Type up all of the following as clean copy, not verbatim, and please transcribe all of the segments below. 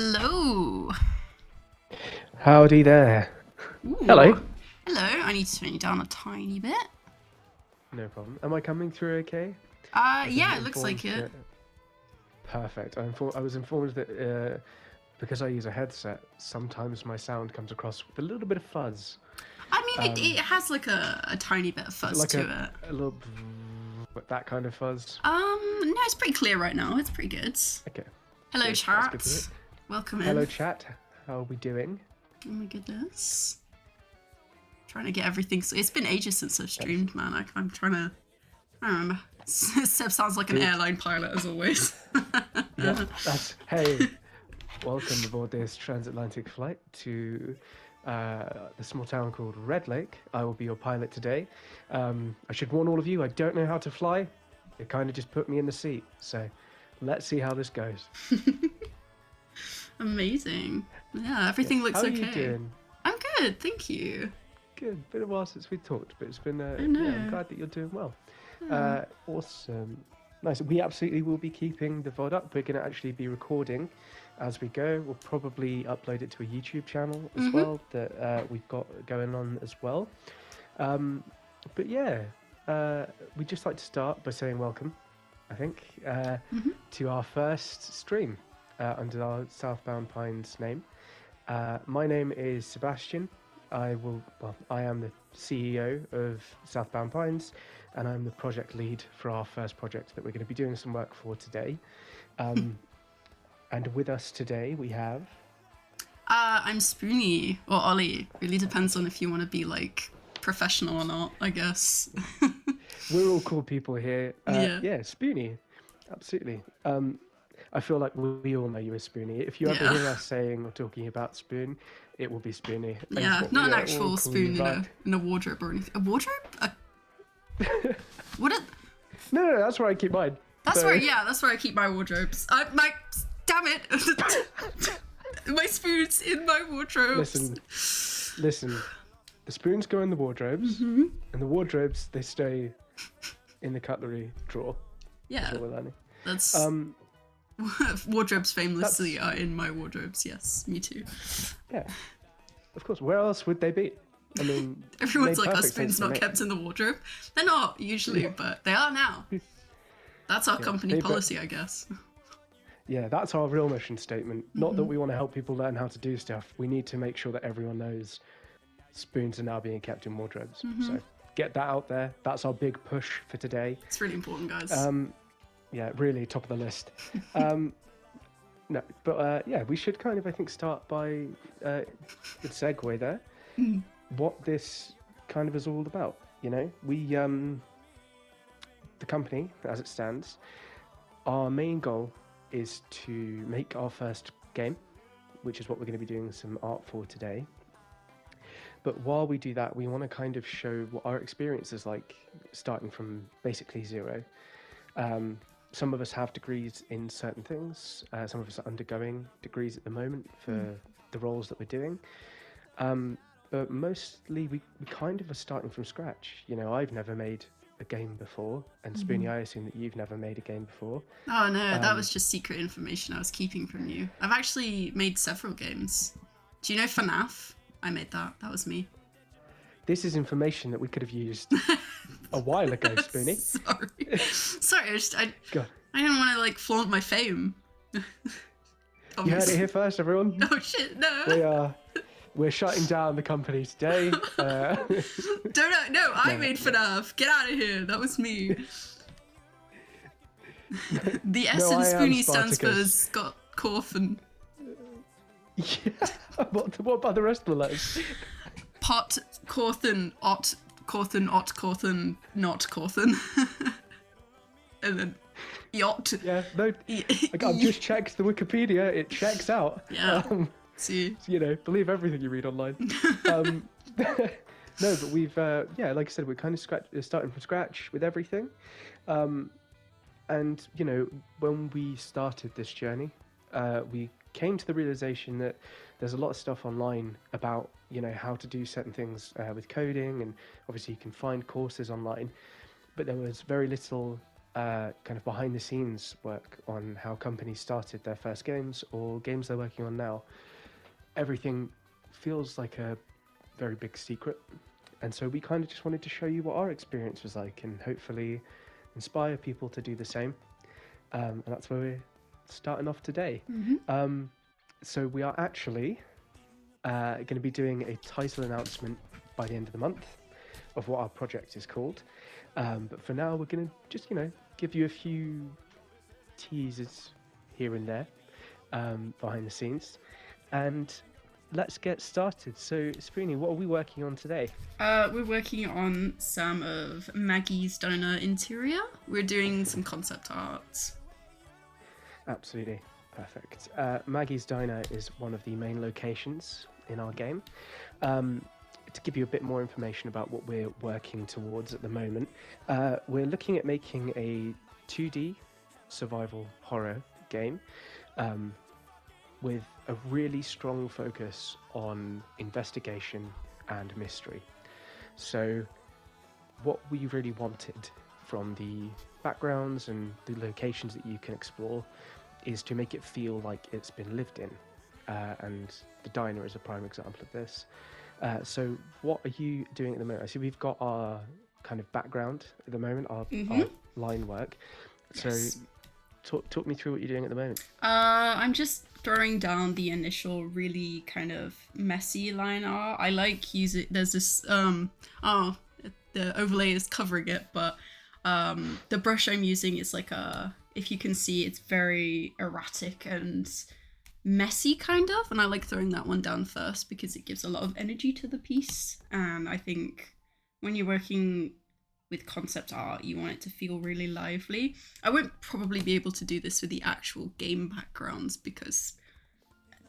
Hello. Howdy there. Ooh. Hello. Hello. I need to turn you down a tiny bit. No problem. Am I coming through okay? I've been Yeah, it looks informed like it. that... Perfect. I was informed that because I use a headset, sometimes my sound comes across with a little bit of fuzz. I mean, it Um, has like a tiny bit of is it fuzz like to it. a little that kind of fuzz? No, it's pretty clear right now. It's pretty good. Okay. Hello, Good. That's good to hear. chat. Welcome Hello, in. chat. How are we doing? Oh my goodness. Trying to get everything. It's been ages since I've streamed, man. I'm trying to. I don't remember. Seb sounds like an Good. airline pilot as always. Yeah. Hey. Welcome aboard this transatlantic flight to the small town called Red Lake. I will be your pilot today. I should warn all of you, I don't know how to fly. It kind of just put me in the seat. So let's see how this goes. Amazing. Yeah, everything looks How are okay. you doing? I'm good, thank you. Good. Been a while since we talked, but it's been. I know. Yeah, I'm glad that you're doing well. Yeah. Awesome. Nice. We absolutely will be keeping the VOD up. We're going to actually be recording as we go. We'll probably upload it to a YouTube channel as well that we've got going on as well. But yeah, we'd just like to start by saying welcome, I think, to our first stream under our Southbound Pines name. My name is Sebastian. I am the CEO of Southbound Pines, and I'm the project lead for our first project that we're going to be doing some work for today. And with us today we have... I'm Spoonie or Ollie. Really depends on if you want to be like professional or not, I guess. We're all cool people here. Yeah. Yeah, Spoonie. Absolutely. I feel like we all know you as Spoonie. If you ever Yeah. hear us saying or talking about Spoon, it will be Spoonie. Yeah, What not an we'll actual call you spoon by. in a wardrobe or anything. A wardrobe? What? No, that's where I keep mine. That's So- where. Yeah, that's where I keep my wardrobes. Damn it! My spoons in my wardrobes. Listen. The spoons go in the wardrobes, and the wardrobes, they stay in the cutlery drawer. Yeah, That's what we're learning. that's wardrobes famously are in my wardrobes. Yes, me too. Yeah, of course. Where else would they be? I mean, Everyone's made like, our perfect sense spoons to not me. kept in the wardrobe. They're not usually, but they are now. That's our company they- policy, I guess. Yeah, that's our real mission statement. Not that we want to help people learn how to do stuff. We need to make sure that everyone knows spoons are now being kept in wardrobes. So get that out there. That's our big push for today. It's really important, guys. Yeah, really top of the list. No, but yeah, we should kind of, I think, start by the segue there. What this kind of is all about. You know, we, the company, as it stands, our main goal is to make our first game, which is what we're going to be doing some art for today. But while we do that, we want to kind of show what our experience is like, starting from basically zero. Some of us have degrees in certain things. Some of us are undergoing degrees at the moment for the roles that we're doing. But mostly we kind of are starting from scratch. You know, I've never made a game before, and Spoonie, I assume that you've never made a game before. Oh no, that was just secret information I was keeping from you. I've actually made several games. Do you know FNAF? I made that. That was me. This is information that we could have used a while ago, Spoonie. Sorry, God. I didn't want to like flaunt my fame. You heard it here first, everyone. Oh shit, no. We're shutting down the company today. I made FNAF. Get out of here. That was me. The S in Spoonie stands for Scott Corfin. Yeah. What about the rest of the letters? Pot, Corthin, Ot, Corthin, Ot, Corthin, not Corthin. And then yacht. Yeah, no. I've just checked the Wikipedia. It checks out. Yeah. See. You know, believe everything you read online. No, but we've, yeah, like I said, we're kind of starting from scratch with everything. And, you know, when we started this journey, we came to the realization that there's a lot of stuff online about, you know, how to do certain things with coding, and obviously you can find courses online, but there was very little kind of behind the scenes work on how companies started their first games or games they're working on now, everything feels like a very big secret. And so we kind of just wanted to show you what our experience was like and hopefully inspire people to do the same. And that's where we're starting off today. So we are actually going to be doing a title announcement by the end of the month of what our project is called. But for now, we're going to just, give you a few teasers here and there behind the scenes. And let's get started. So, Sprini, what are we working on today? We're working on some of Maggie's Diner interior. We're doing some concept art. Absolutely. Perfect. Maggie's Diner is one of the main locations in our game. To give you a bit more information about what we're working towards at the moment, we're looking at making a 2D survival horror game with a really strong focus on investigation and mystery. So what we really wanted from the backgrounds and the locations that you can explore is to make it feel like it's been lived in, and the diner is a prime example of this. So what are you doing at the moment? I see we've got our kind of background at the moment, our line work. Yes. So talk me through what you're doing at the moment. I'm just throwing down the initial really kind of messy line art. I like using, there's this, the overlay is covering it, but the brush I'm using is like if you can see, it's very erratic and messy kind of, and I like throwing that one down first because it gives a lot of energy to the piece. And I think when you're working with concept art, you want it to feel really lively. I won't probably be able to do this with the actual game backgrounds because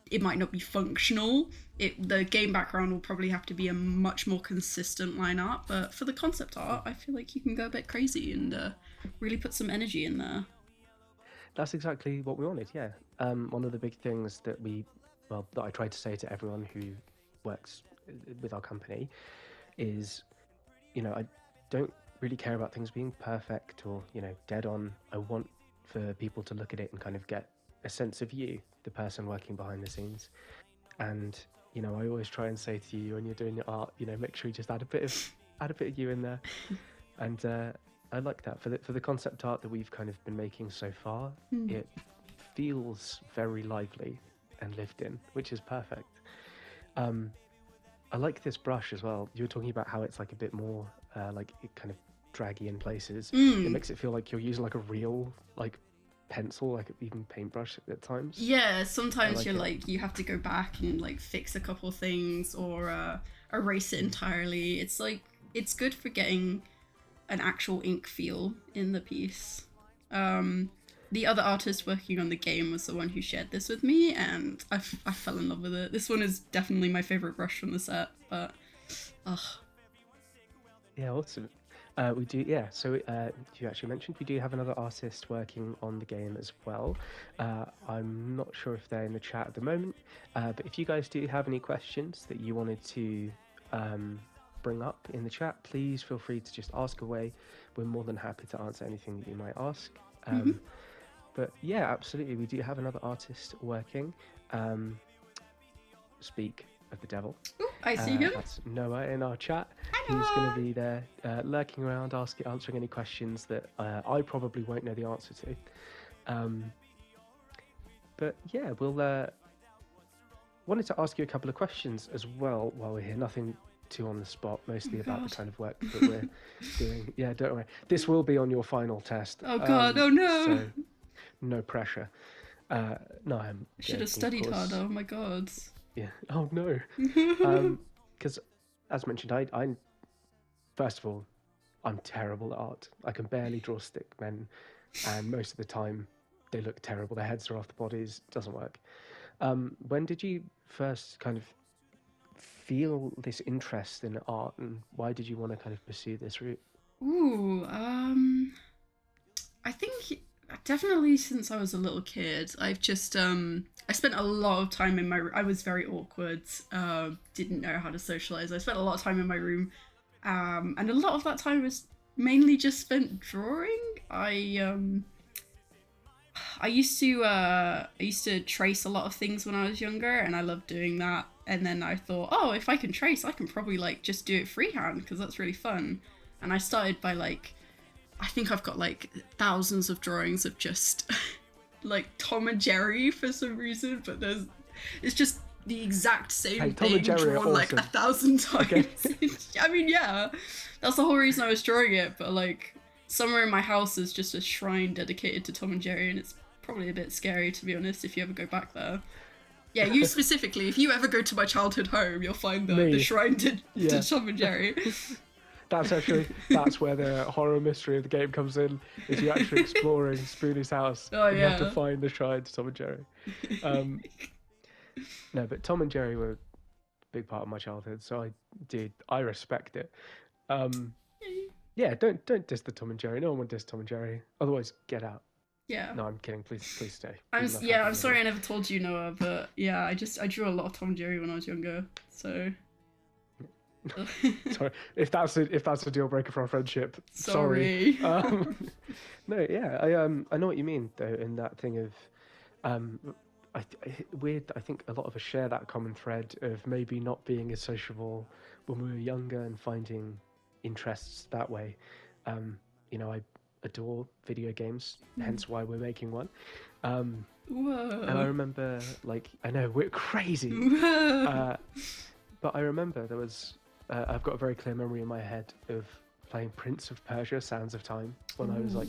it might not be functional. The game background will probably have to be a much more consistent line art, but for the concept art, I feel like you can go a bit crazy and really put some energy in there. That's exactly what we wanted, yeah. One of the big things that that I try to say to everyone who works with our company is, I don't really care about things being perfect or, dead on. I want for people to look at it and kind of get a sense of you, the person working behind the scenes. And, I always try and say to you when you're doing your art, make sure you just add a bit of you in there. And I like that for the concept art that we've kind of been making so far. It feels very lively and lived in, which is perfect. I like this brush as well. You were talking about how it's like a bit more like it kind of draggy in places. It makes it feel like you're using like a real like pencil, like even paintbrush at times. Yeah, sometimes you have to go back and like fix a couple things or erase it entirely. It's like it's good for getting an actual ink feel in the piece. The other artist working on the game was the one who shared this with me, and I fell in love with it. This one is definitely my favorite brush from the set, but Yeah, awesome. We do, yeah. So you actually mentioned we do have another artist working on the game as well. I'm not sure if they're in the chat at the moment, but if you guys do have any questions that you wanted to bring up in the chat, please feel free to just ask away. We're more than happy to answer anything that you might ask. But yeah, absolutely, we do have another artist working. Speak of the devil. Ooh, I see him. That's Noah in our chat. Hi, Noah. He's going to be there lurking around, answering any questions that I probably won't know the answer to. But yeah, we'll wanted to ask you a couple of questions as well while we're here. Nothing too on the spot, mostly about the kind of work that we're doing. Yeah, don't worry. This will be on your final test. Oh god, oh no. So no pressure. No, I should have studied harder. Oh my god. Yeah. Oh no. Because as mentioned, I first of all, I'm terrible at art. I can barely draw stick men, and most of the time they look terrible. Their heads are off the bodies. It doesn't work. When did you first kind of feel this interest in art, and why did you want to kind of pursue this route? Ooh, I think definitely since I was a little kid. I've just I spent a lot of time in my room. I was very awkward, didn't know how to socialize. I spent a lot of time in my room, and a lot of that time was mainly just spent drawing. I used to trace a lot of things when I was younger, and I loved doing that. And then I thought, oh, if I can trace, I can probably like just do it freehand because that's really fun. And I started by like, I think I've got like thousands of drawings of just like Tom and Jerry for some reason, but it's just the exact same Hey, Tom thing and Jerry are drawn like awesome. 1,000 times. Okay. I mean, yeah, that's the whole reason I was drawing it. But like, somewhere in my house is just a shrine dedicated to Tom and Jerry, and it's probably a bit scary to be honest if you ever go back there. Yeah, you specifically, if you ever go to my childhood home, you'll find the shrine to Tom and Jerry. That's where the horror mystery of the game comes in, is you actually exploring Spoonie's house. Oh, and you have to yeah. find the shrine to Tom and Jerry. No, but Tom and Jerry were a big part of my childhood, so I respect it. Yeah, don't diss the Tom and Jerry. No one will diss Tom and Jerry. Otherwise, get out. Yeah. No, I'm kidding. Please stay. I'm sorry I never told you, Noah, but yeah, I drew a lot of Tom and Jerry when I was younger, so. Sorry, if that's a deal breaker for our friendship. Sorry. No, yeah, I know what you mean though, in that thing of, I think a lot of us share that common thread of maybe not being as sociable when we were younger and finding interests that way. I adore video games, hence why we're making one. Whoa. And I remember, like, I know we're crazy, but I remember there was. I've got a very clear memory in my head of playing Prince of Persia: Sands of Time when I was like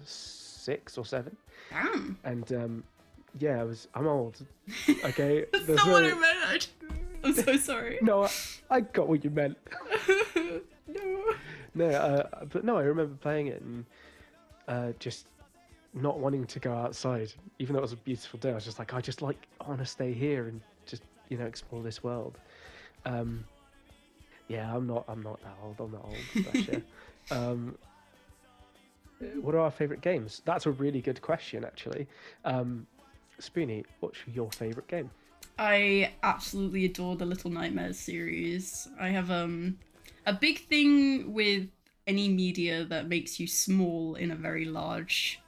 6 or 7. Damn. And yeah, I'm old. Okay, That's not what I meant. I'm so sorry. No, I got what you meant. No. No, but no, I remember playing it and just not wanting to go outside, even though it was a beautiful day. I was just like, I want to stay here and just explore this world. Yeah, I'm not that old. I'm not old. Bless you. What are our favourite games? That's a really good question, actually. Spoonie, what's your favourite game? I absolutely adore the Little Nightmares series. I have a big thing with any media that makes you small in a very large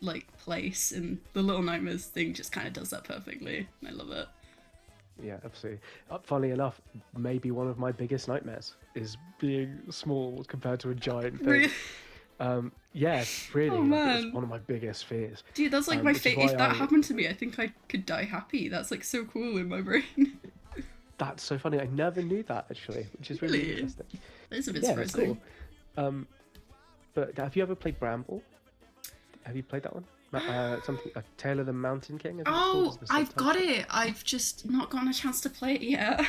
like place, and the Little Nightmares thing just kind of does that perfectly. I love it. Yeah, absolutely. Funnily enough, maybe one of my biggest nightmares is being small compared to a giant thing. Really? Yeah, really. Oh, It's man. one of my biggest fears. Dude, that's like my which is favorite. If why that happened to me, I think I could die happy. That's like so cool in my brain. That's so funny. I never knew that, actually, which is really interesting. It's a bit Yeah, it's surprising. cool. But have you ever played Bramble? Have you played that one? Something, A Tale of the Mountain King? I think it's called, Oh, is the I've got subtitle. it. I've just not gotten a chance to play it yet.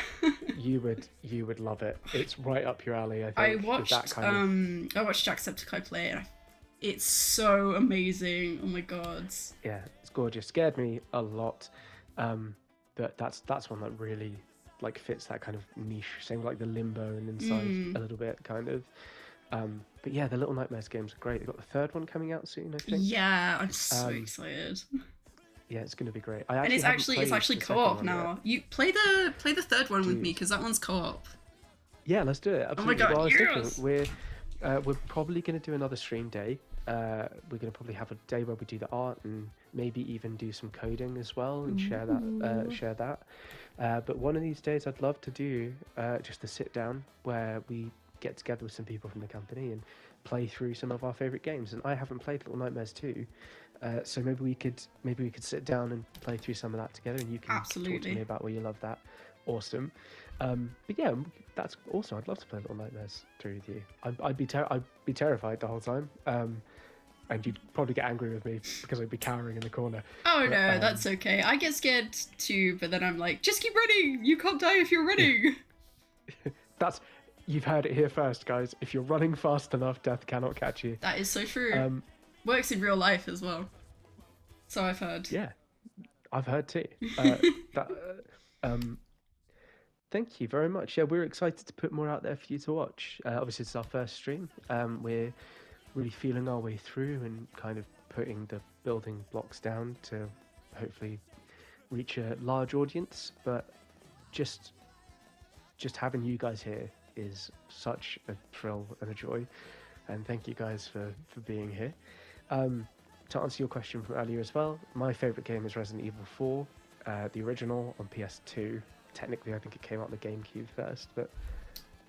You would love it. It's right up your alley, I think. I with watched that kind of... I watched Jacksepticeye play it. It's so amazing. Oh my god. Yeah, it's gorgeous. Scared me a lot. But that's one that really like fits that kind of niche, same like the Limbo and Inside a little bit kind of. But yeah, the Little Nightmares games are great. They've got the third one coming out soon, I think. Yeah, I'm so excited. Yeah, it's going to be great. And it's actually co-op now. You play the third one with me because that one's co-op. Yeah, let's do it. Absolutely. Oh my god, Well, I was yes! thinking we're probably going to do another stream day. We're going to probably have a day where we do the art and maybe even do some coding as well and share that. But one of these days, I'd love to do just a sit down where we get together with some people from the company and play through some of our favorite games. And I haven't played Little Nightmares 2, so maybe we could sit down and play through some of that together, and you can talk to me about where you love that. Awesome. But yeah, that's awesome. I'd love to play Little Nightmares 3 with you. I'd be terrified the whole time. And you'd probably get angry with me because I'd be cowering in the corner. Oh no, that's okay. I get scared too, but then I'm like, just keep running. You can't die if you're running. You've heard it here first, guys. If you're running fast enough, death cannot catch you. That is so true. Works in real life as well. So I've heard. Yeah, I've heard too. Thank you very much. Yeah, we're excited to put more out there for you to watch. Obviously, it's our first stream. We're really feeling our way through and kind of putting the building blocks down to hopefully reach a large audience. But just having you guys here is such a thrill and a joy. and thank you guys for being here. To answer your question from earlier as well, my favourite game is Resident Evil 4, the original on PS2. Technically, I think it came out on the GameCube first, but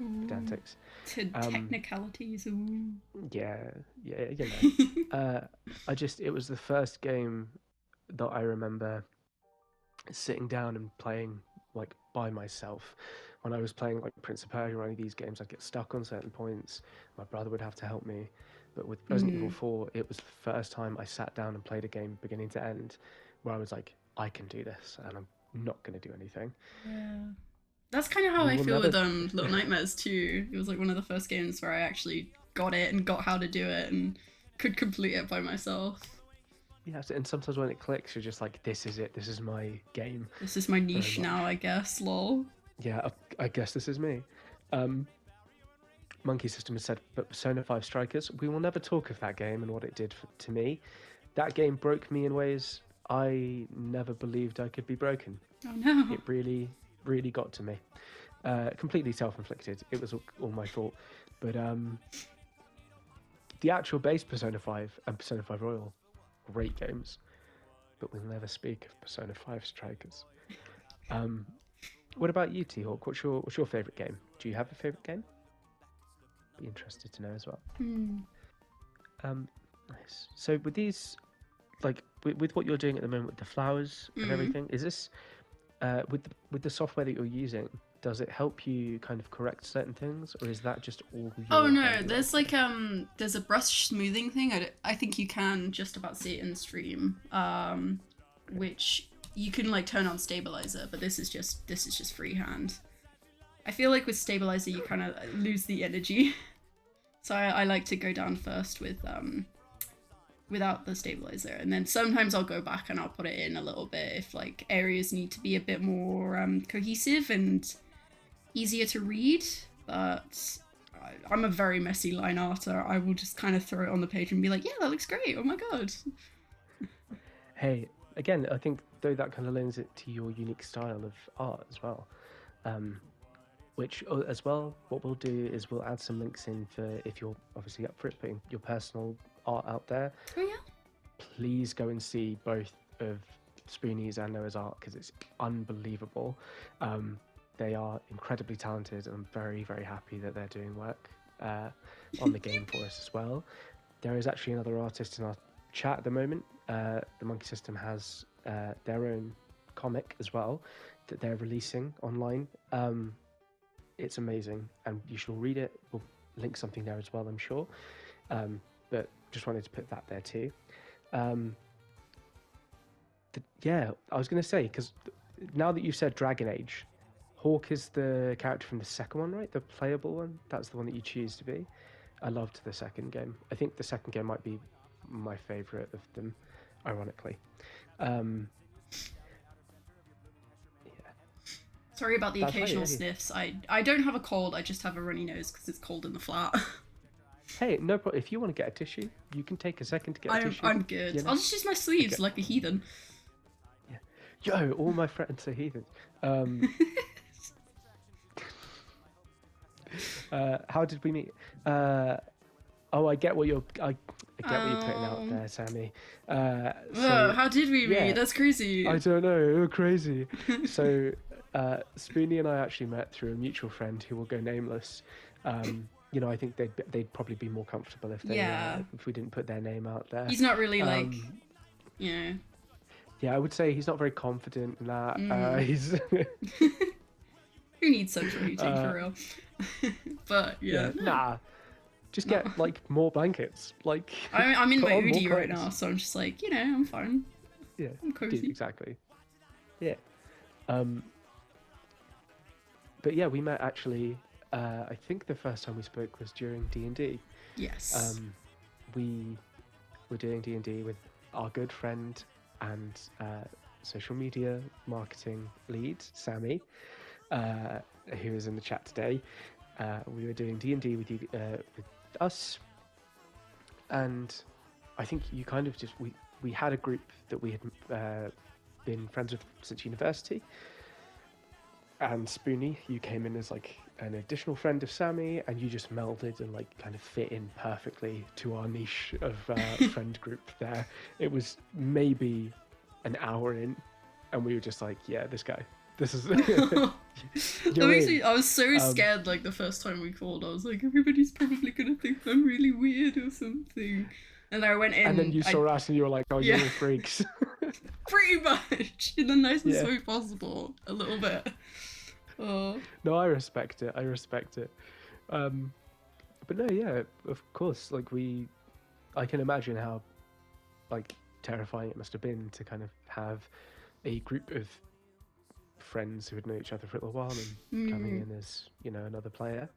pedantics. Technicalities. Ooh. Yeah, it was the first game that I remember sitting down and playing like by myself. When I was playing like Prince of Persia or any of these games, I'd get stuck on certain points. My brother would have to help me. But with Resident Evil 4, it was the first time I sat down and played a game beginning to end where I was like, I can do this and I'm not going to do anything. Yeah. That's kind of how I feel with Little Nightmares too. It was like one of the first games where I actually got it and got how to do it and could complete it by myself. Yeah, and sometimes when it clicks, you're just like, this is it. This is my game. This is my niche now, I guess, lol. Yeah, I guess this is me. Monkey System has said, but Persona 5 Strikers, we will never talk of that game and what it did to me. That game broke me in ways I never believed I could be broken. Oh no. It really, really got to me. Completely self-inflicted. It was all my fault. But the actual base Persona 5 and Persona 5 Royal, great games. But we'll never speak of Persona 5 Strikers. What about you, T-Hawk? What's your favourite game? Do you have a favourite game? Be interested to know as well. Nice. So with these, like with what you're doing at the moment with the flowers and everything, is this with the software that you're using? Does it help you kind of correct certain things, or is that just all? Oh no, there's like there's a brush smoothing thing. I think you can just about see it in stream, which you can like turn on stabilizer, but this is just freehand. I feel like with stabilizer you kind of lose the energy, so I like to go down first with without the stabilizer, and then sometimes I'll go back and I'll put it in a little bit if like areas need to be a bit more cohesive and easier to read. But I'm a very messy line arter. I will just kind of throw it on the page and be like, yeah, that looks great. Oh my god. Hey, again, I think though that kind of lends it to your unique style of art as well. Which as well, what we'll do is we'll add some links in for if you're obviously up for it, putting your personal art out there. Oh yeah. Please go and see both of Spoonie's and Noah's art because it's unbelievable. They are incredibly talented, and I'm very, very happy that they're doing work on the game for us as well. There is actually another artist in our chat at the moment. The Monkey System has their own comic as well that they're releasing online. It's amazing, and you should all read it. We'll link something there as well, I'm sure. But just wanted to put that there too. Yeah, I was going to say, because now that you've said Dragon Age, Hawk is the character from the second one, right? The playable one? That's the one that you choose to be. I loved the second game. I think the second game might be my favourite of them, ironically. Sorry about the occasional sniffs. I don't have a cold, I just have a runny nose because it's cold in the flat. Hey, no problem. If you want to get a tissue, you can take a second to get a tissue. I'm good. You know? I'll just use my sleeves like a heathen. Yeah. Yo, all my friends are heathens. How did we meet? I get what you're putting out there, Sammy. Whoa, how did we meet? That's crazy. I don't know, crazy. So Spoonie and I actually met through a mutual friend who will go nameless. You know, I think they'd probably be more comfortable if we didn't put their name out there. He's not really like, you know. Yeah, I would say he's not very confident in that. He's who needs social heating for real? But yeah. Nah. Just get like more blankets. Like I'm in my hoodie right now, so I'm just like, you know, I'm fine. Yeah, I'm cozy. Dude, exactly. Yeah. But yeah, we met actually. I think the first time we spoke was during D&D. Yes. We were doing D&D with our good friend and social media marketing lead, Sammy, who is in the chat today. We were doing D&D with us, and I think you kind of just we had a group that we had been friends with since university, and Spoonie, you came in as like an additional friend of Sammy, and you just melded and like kind of fit in perfectly to our niche of friend group there. It was maybe an hour in, and we were just like, yeah, this guy. This is I was so scared like the first time we called. I was like, everybody's probably gonna think I'm really weird or something. And I went in, and then you saw us and you were like, oh, you're all freaks. Pretty much in the nicest way possible, a little bit. Oh. No, I respect it. But no, yeah, of course. Like I can imagine how like terrifying it must have been to kind of have a group of friends who had known each other for a little while and coming in as, you know, another player.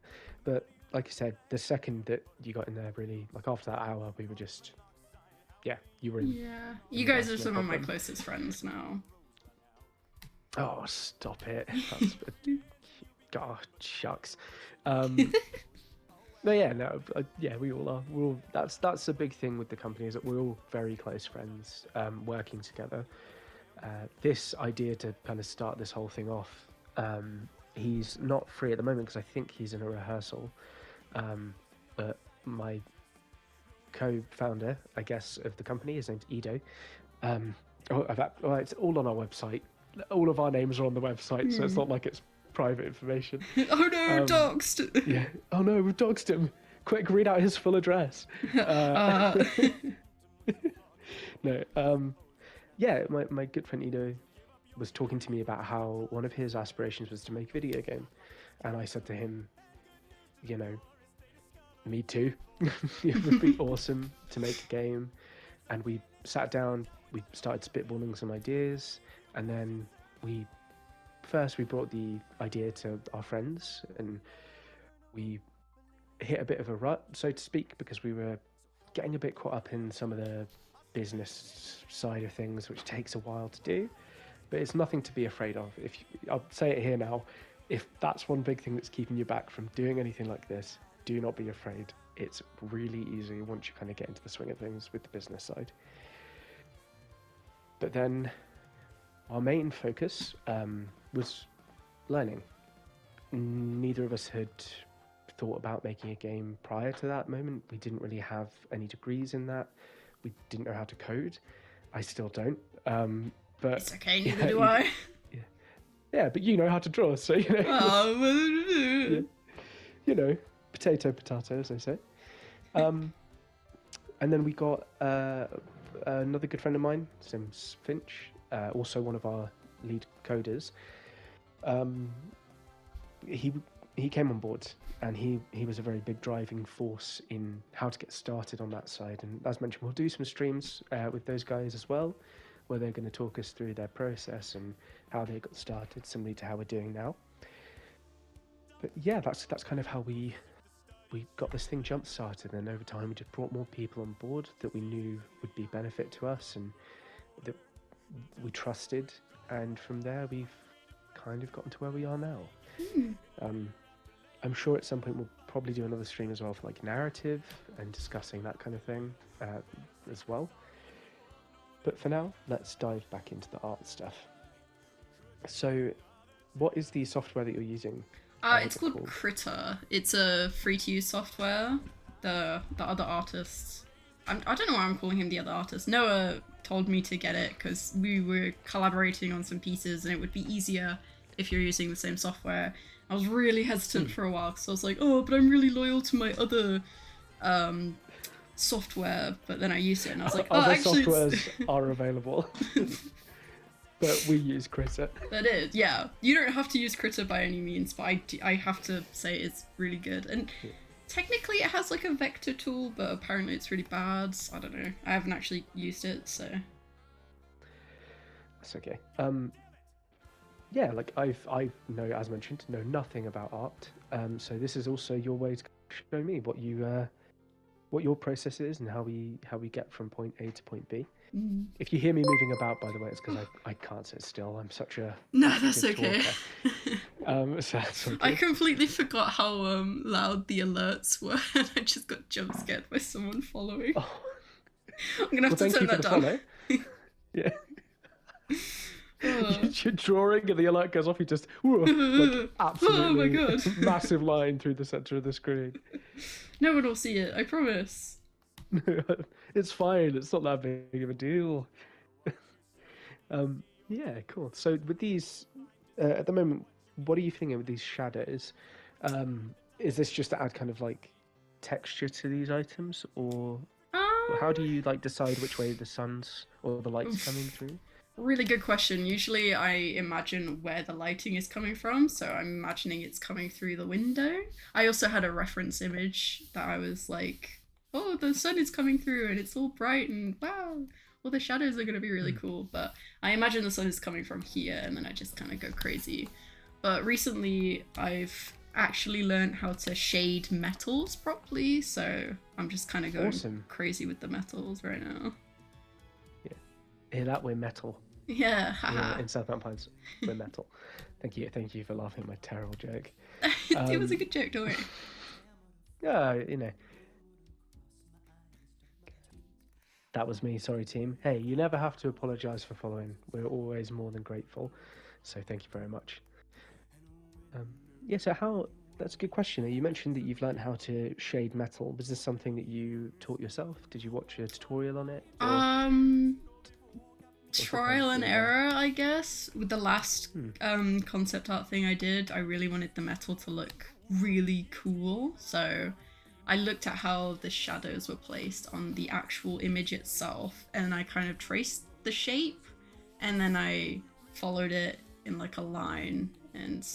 But like you said, the second that you got in there, really, like after that hour, we were just, you were in. Yeah, you guys are some of my closest friends now. Oh, stop it! That's, God, shucks. No, we all are. We're all, that's a big thing with the company, is that we're all very close friends, working together. This idea to kind of start this whole thing off, he's not free at the moment because I think he's in a rehearsal. But my co-founder, I guess, of the company, his name's Ido. It's all on our website. All of our names are on the website, so it's not like it's private information. Oh no, doxed! Yeah. Oh no, we've doxed him. Quick, read out his full address. No. My good friend Ido was talking to me about how one of his aspirations was to make a video game, and I said to him, you know, me too. It would be awesome to make a game. And we sat down, we started spitballing some ideas, and then we brought the idea to our friends, and we hit a bit of a rut, so to speak, because we were getting a bit caught up in some of the business side of things, which takes a while to do, but it's nothing to be afraid of. I'll say it here now, if that's one big thing that's keeping you back from doing anything like this, do not be afraid. It's really easy once you kind of get into the swing of things with the business side. But then our main focus was learning. Neither of us had thought about making a game prior to that moment. We didn't really have any degrees in that. We didn't know how to code. I still don't. But it's okay, neither do I. Yeah, but you know how to draw, so you know. You know, potato, as they say. And then we got another good friend of mine, his name's Finch, also one of our lead coders. He came on board, and he was a very big driving force in how to get started on that side. And as mentioned, we'll do some streams with those guys as well, where they're going to talk us through their process and how they got started, similarly to how we're doing now. But yeah, that's kind of how we got this thing jump started, and over time we just brought more people on board that we knew would be benefit to us and that we trusted, and from there we've kind of gotten to where we are now. I'm sure at some point we'll probably do another stream as well for like narrative and discussing that kind of thing as well. But for now, let's dive back into the art stuff. So what is the software that you're using? It's called Critter. It's a free-to-use software. The other artists, I don't know why I'm calling him the other artist. Noah told me to get it because we were collaborating on some pieces and it would be easier if you're using the same software. I was really hesitant for a while because I was like, oh, but I'm really loyal to my other software. But then I used it and I was like, oh, actually, softwares are available. But we use Critter. That is, yeah. You don't have to use Critter by any means, but I have to say it's really good. And technically it has like a vector tool, but apparently it's really bad. I don't know. I haven't actually used it, so. That's okay. Yeah, like I know, as mentioned, know nothing about art. So this is also your way to show me what your process is and how we get from point A to point B. If you hear me moving about, by the way, it's because I can't sit still. I'm such a that's okay. So that's okay. I completely forgot how loud the alerts were, and I just got jump scared by someone following. Oh. I'm gonna have to turn that down. Yeah. Oh. You're drawing and the alert goes off. You just like Oh my absolutely god. massive line through the center of the screen. No one will see it, I promise. It's fine. It's not that big of a deal. Yeah, cool. So with these, at the moment, what are you thinking with these shadows? Is this just to add kind of like texture to these items, or how do you like decide which way the sun's or the light's coming through? Really good question. Usually I imagine where the lighting is coming from, so I'm imagining it's coming through the window. I also had a reference image that I was like, oh, the sun is coming through and it's all bright and wow, well, the shadows are going to be really cool. But I imagine the sun is coming from here and then I just kind of go crazy. But recently I've actually learned how to shade metals properly, so I'm just kind of going crazy with the metals right now. Yeah. Hear that? We're metal. Yeah, haha. In Southbound Pines, we're metal. Thank you for laughing at my terrible joke. It was a good joke, don't worry. Yeah, that was me. Sorry, team. Hey, you never have to apologise for following. We're always more than grateful. So thank you very much. Yeah, so that's a good question. You mentioned that you've learned how to shade metal. Was this something that you taught yourself? Did you watch a tutorial on it? Trial and error, I guess. With the last concept art thing I did, I really wanted the metal to look really cool. So I looked at how the shadows were placed on the actual image itself, and I kind of traced the shape, and then I followed it in like a line, and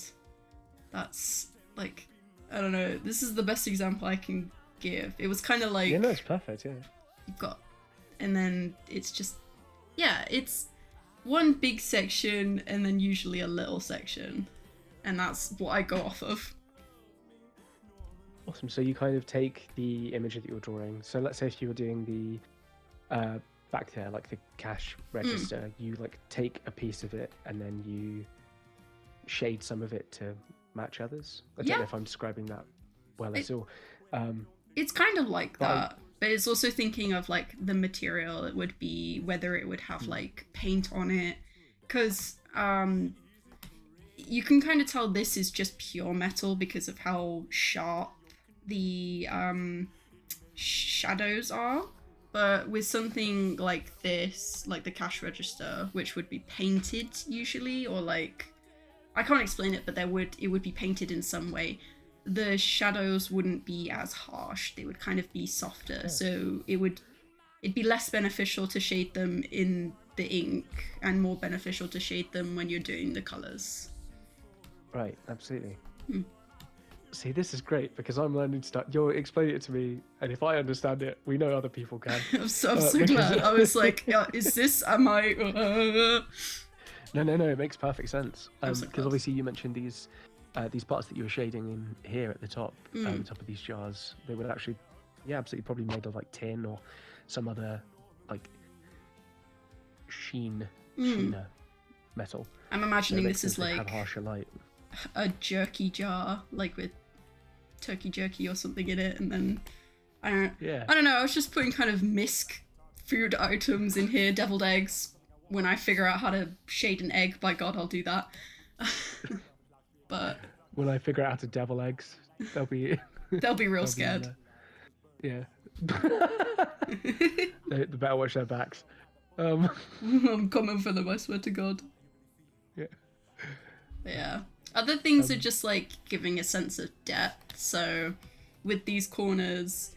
that's like, I don't know, this is the best example I can give. It was kind of like... Yeah, no, it's perfect, yeah. You've got... And then it's just... Yeah, it's one big section and then usually a little section. And that's what I go off of. Awesome. So you kind of take the image that you're drawing. So let's say if you were doing the back there, like the cash register, you like take a piece of it and then you shade some of it to match others. I don't know if I'm describing that well at all. It's kind of like that. But it's also thinking of like the material it would be, whether it would have like paint on it. Because you can kind of tell this is just pure metal because of how sharp the shadows are. But with something like this, like the cash register, which would be painted usually, or like, I can't explain it, but it would be painted in some way. The shadows wouldn't be as harsh. They would kind of be softer. So it'd be less beneficial to shade them in the ink and more beneficial to shade them when you're doing the colors. Right, absolutely. See, this is great because I'm learning stuff. You're explaining it to me, and if I understand it, we know other people can. I'm so glad. I was like, is this, am I... No, it makes perfect sense. Because obviously you mentioned these parts that you were shading in here at the top, the top of these jars. They would actually, absolutely probably made of like tin or some other like sheener metal. I'm imagining this is like have harsher light. A jerky jar, like with turkey jerky or something in it, and then I don't know. I was just putting kind of misc food items in here, deviled eggs. When I figure out how to shade an egg, by God, I'll do that. But when I figure out how to devil eggs, they'll be real scared. They better watch their backs. I'm coming for them, I swear to God. Yeah. Other things are just like giving a sense of depth. So with these corners,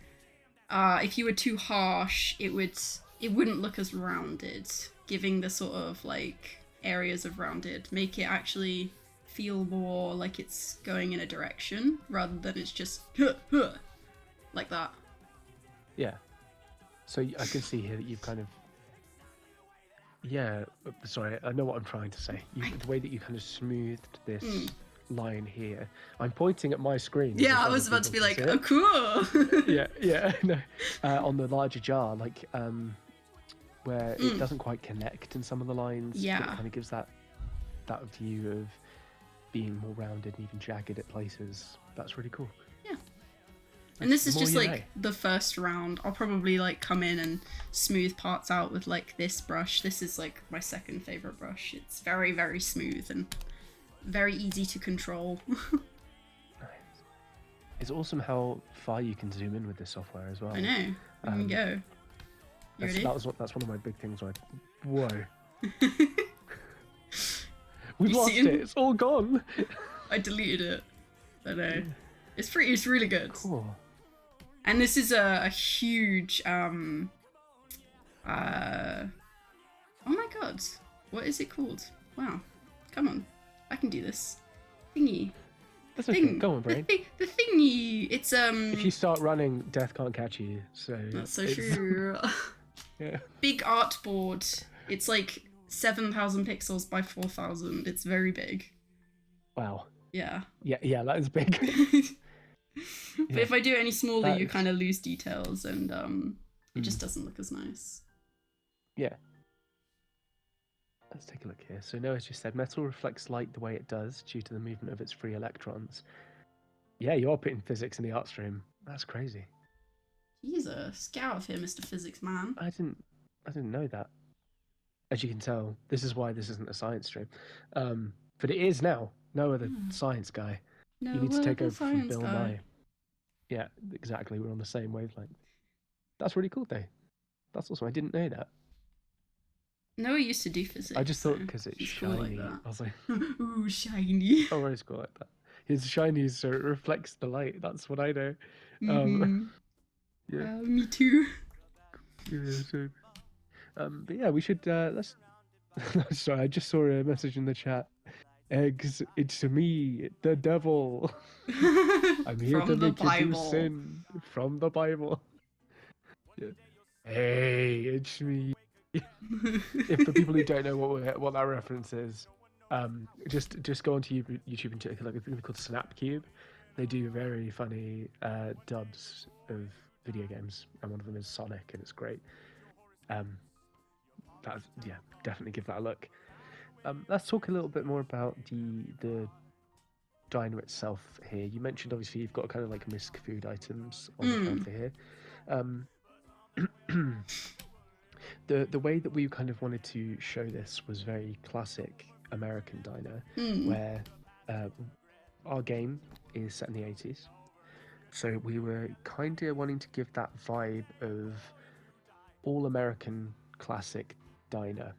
if you were too harsh, it wouldn't look as rounded. Giving the sort of like areas of rounded, make it actually feel more like it's going in a direction rather than it's just like that. Yeah. So I can see here that you've kind of sorry, I know what I'm trying to say. The way that you kind of smoothed this line here. I'm pointing at my screen. Yeah, I was about to be like, oh, cool. No. On the larger jar, like where it doesn't quite connect in some of the lines. Yeah. But it kind of gives that view of being more rounded and even jagged at places. That's really cool. Yeah. And this is The more just you like know. the first round. I'll probably like come in and smooth parts out with like this brush. This is like my second favorite brush. It's very, very smooth and very easy to control. It's awesome how far you can zoom in with this software as well. I know. There you go. You ready? That's one of my big things. Like, whoa, we've You lost seen? it. It's all gone. I deleted it. I know. It's really good. Cool. And this is a huge oh my god. What is it called? Wow. Come on. I can do this. Thingy. That's okay. Go on, brain. The thingy. It's If you start running, death can't catch you. So that's so true. Yeah. Big artboard. It's like 7,000 pixels by 4,000. It's very big. Wow. Yeah. Yeah, that is big. But if I do it any smaller, That you is- kind of lose details, and it just doesn't look as nice. Yeah. Let's take a look here. So Noah's just said metal reflects light the way it does due to the movement of its free electrons. Yeah, you are putting physics in the art stream. That's crazy. Jesus, get out of here, Mr. Physics Man. I didn't know that. As you can tell, this is why this isn't a science stream. But it is now. Noah, the science guy. No, You need to take the over from science Bill guy. Nye. Yeah, exactly. We're on the same wavelength. That's really cool, though. That's awesome. I didn't know that. Noah used to do physics. I just thought so because it's he's cool shiny. like that. I was like, Ooh, shiny. oh, it's cool like that. It's shiny, so it reflects the light. That's what I know. Mhm. Yeah. Me too. Yeah, so, but yeah, we should. Let's. Sorry, I just saw a message in the chat. Eggs, it's me, the devil. I'm here From to the make you do Bible. sin from the Bible. Yeah. Hey, it's me. If for people who don't know what that reference is, just go onto YouTube and check like a thing called Snapcube. They do very funny dubs of video games, and one of them is Sonic, and it's great. Definitely give that a look. Let's talk a little bit more about the diner itself here. You mentioned obviously you've got kind of like misc food items on the counter here. The way that we kind of wanted to show this was very classic American diner, where our game is set in the 80s. So we were kind of wanting to give that vibe of all American classic diner.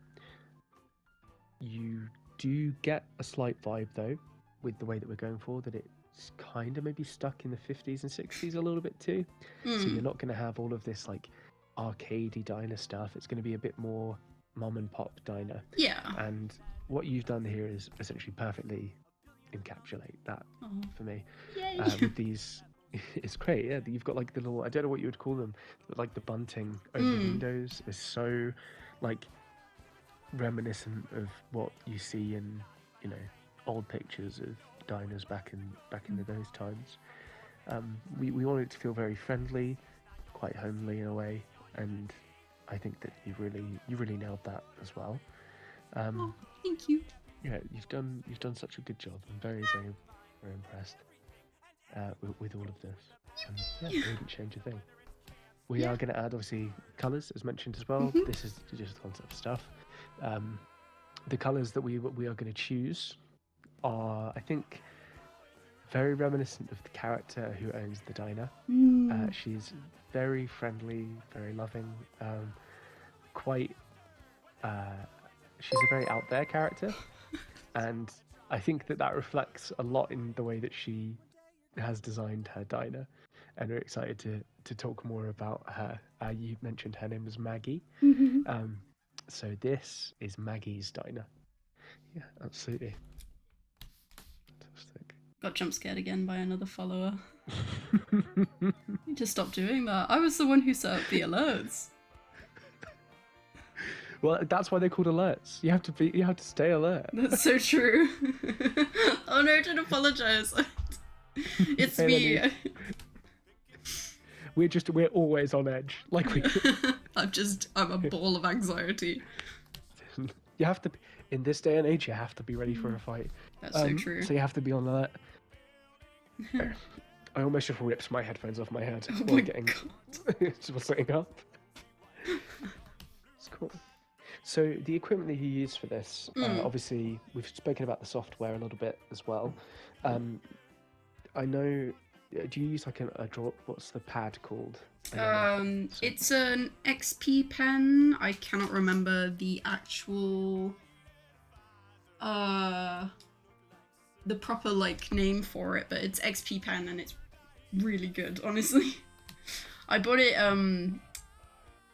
You do get a slight vibe though with the way that we're going for, that it's kind of maybe stuck in the 50s and 60s a little bit too. So you're not going to have all of this like arcadey diner stuff. It's going to be a bit more mom and pop diner. Yeah. And what you've done here is essentially perfectly encapsulate that for me. Yay. With these, it's great. Yeah, you've got like the little, I don't know what you would call them, but like the bunting over the windows is so like reminiscent of what you see in, you know, old pictures of diners back in those times. We wanted it to feel very friendly, quite homely in a way, and I think that you really nailed that as well. Thank you. Yeah, you've done such a good job. I'm very impressed with all of this. And yeah, I wouldn't change a thing. We are going to add obviously colours as mentioned as well. This is just concept stuff. The colours that we are going to choose are, I think, very reminiscent of the character who owns the diner. She's very friendly, very loving, she's a very out there character, and I think that reflects a lot in the way that she has designed her diner, and we're excited to talk more about her. You mentioned her name was Maggie. So this is Maggie's diner. Yeah, absolutely. Fantastic. Got jump scared again by another follower. You need to stop doing that. I was the one who set up the alerts. Well, that's why they're called alerts. You have to stay alert. That's so true. Oh no, don't apologize. It's me. We're always on edge. Like we. I'm a ball of anxiety. You have to be, in this day and age. You have to be ready for a fight. That's so true. So you have to be on alert. I almost just ripped my headphones off my head Oh while my getting god. while sitting up. It's cool. So the equipment that you use for this, obviously, we've spoken about the software a little bit as well. Um, I know. Do you use like a draw? What's the pad called? I don't know. So, It's an XP pen. I cannot remember the actual the proper like name for it, but it's XP pen and it's really good, honestly. I bought it oh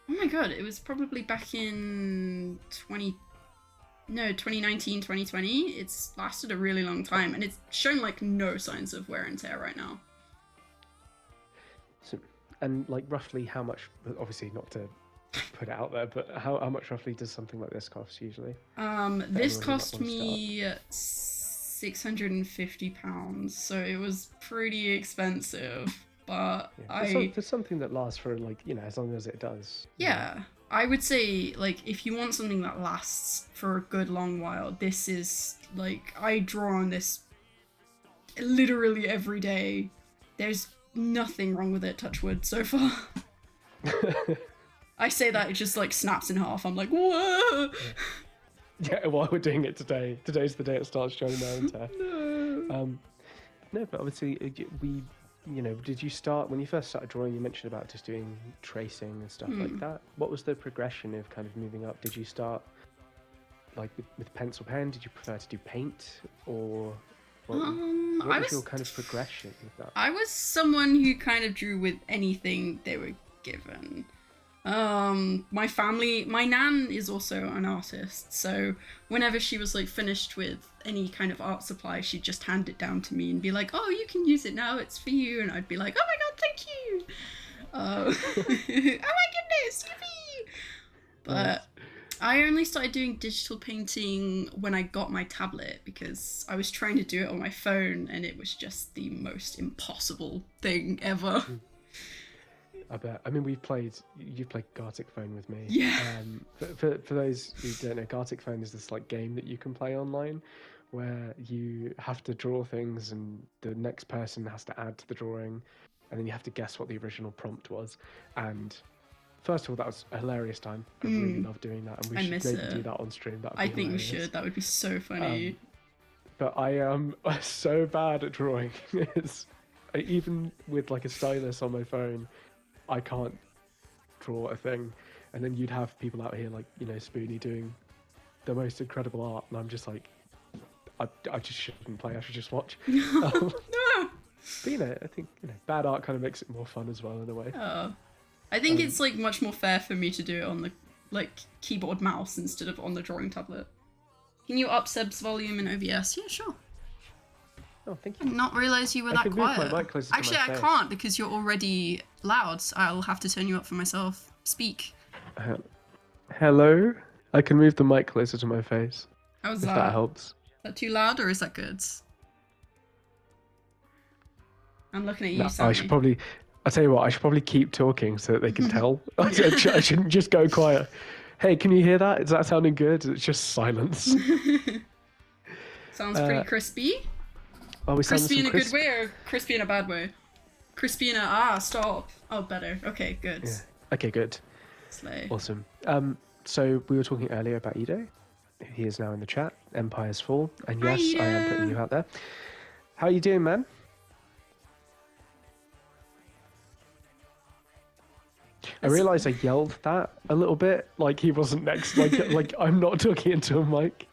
my god, it was probably back in 2019, 2020. It's lasted a really long time and it's shown like no signs of wear and tear right now. so, and like roughly how much? Obviously, not to put it out there, but how much roughly does something like this cost usually? This Anyone who might cost want to start? me £650, so it was pretty expensive. But Yeah. For something that lasts for like as long as it does. Yeah, I would say like if you want something that lasts for a good long while, this is like I draw on this literally every day. There's nothing wrong with it, touch wood, so far. I say that, it just like snaps in half. I'm like, whoa! Yeah, while we're doing it today. Today's the day it starts showing wear and tear. No. No, but obviously did you start when you first started drawing? You mentioned about just doing tracing and stuff like that. What was the progression of kind of moving up? Did you start like with pencil pen? Did you prefer to do paint, or what was your kind of progression with that? I was someone who kind of drew with anything they were given. My nan is also an artist, so whenever she was like finished with any kind of art supply, she'd just hand it down to me and be like, oh, you can use it now, it's for you. And I'd be like, oh my god, thank you. Oh my goodness, yippee. But I only started doing digital painting when I got my tablet, because I was trying to do it on my phone and it was just the most impossible thing ever. I bet. I mean, you've played Gartic Phone with me. Yeah. For those who don't know, Gartic Phone is this like game that you can play online, where you have to draw things and the next person has to add to the drawing, and then you have to guess what the original prompt was. And first of all, that was a hilarious time. I really love doing that, and we should maybe do that on stream. I think we should. That would be so funny. But I am so bad at drawing. Even with like a stylus on my phone, I can't draw a thing. And then you'd have people out here like Spoonie doing the most incredible art, and I'm just like, I just shouldn't play. I should just watch. No. But I think bad art kind of makes it more fun as well in a way. Oh. I think it's like much more fair for me to do it on the like keyboard mouse instead of on the drawing tablet. Can you up Seb's volume in OBS? Yeah, sure. Oh, thank I you. did not realise you were that quiet. Actually, I can't because you're already loud. So I'll have to turn you up for myself. Speak. Hello? I can move the mic closer to my face. How's if that helps. Is that too loud or is that good? I'm looking at you, Sammy. I'll tell you what, I should probably keep talking so that they can tell. I shouldn't just go quiet. Hey, can you hear that? Is that sounding good? It's just silence. Sounds pretty crispy. Oh, we crispy in a good way or crispy in a bad way? Crispy in a, stop. Oh, better. Okay, good. Yeah. Okay, good. Slay. Awesome. So we were talking earlier about Ido. He is now in the chat. Empire's Fall. And yes, I am putting you out there. How are you doing, man? I realised I yelled that a little bit, like he wasn't next, like I'm not talking into a mic.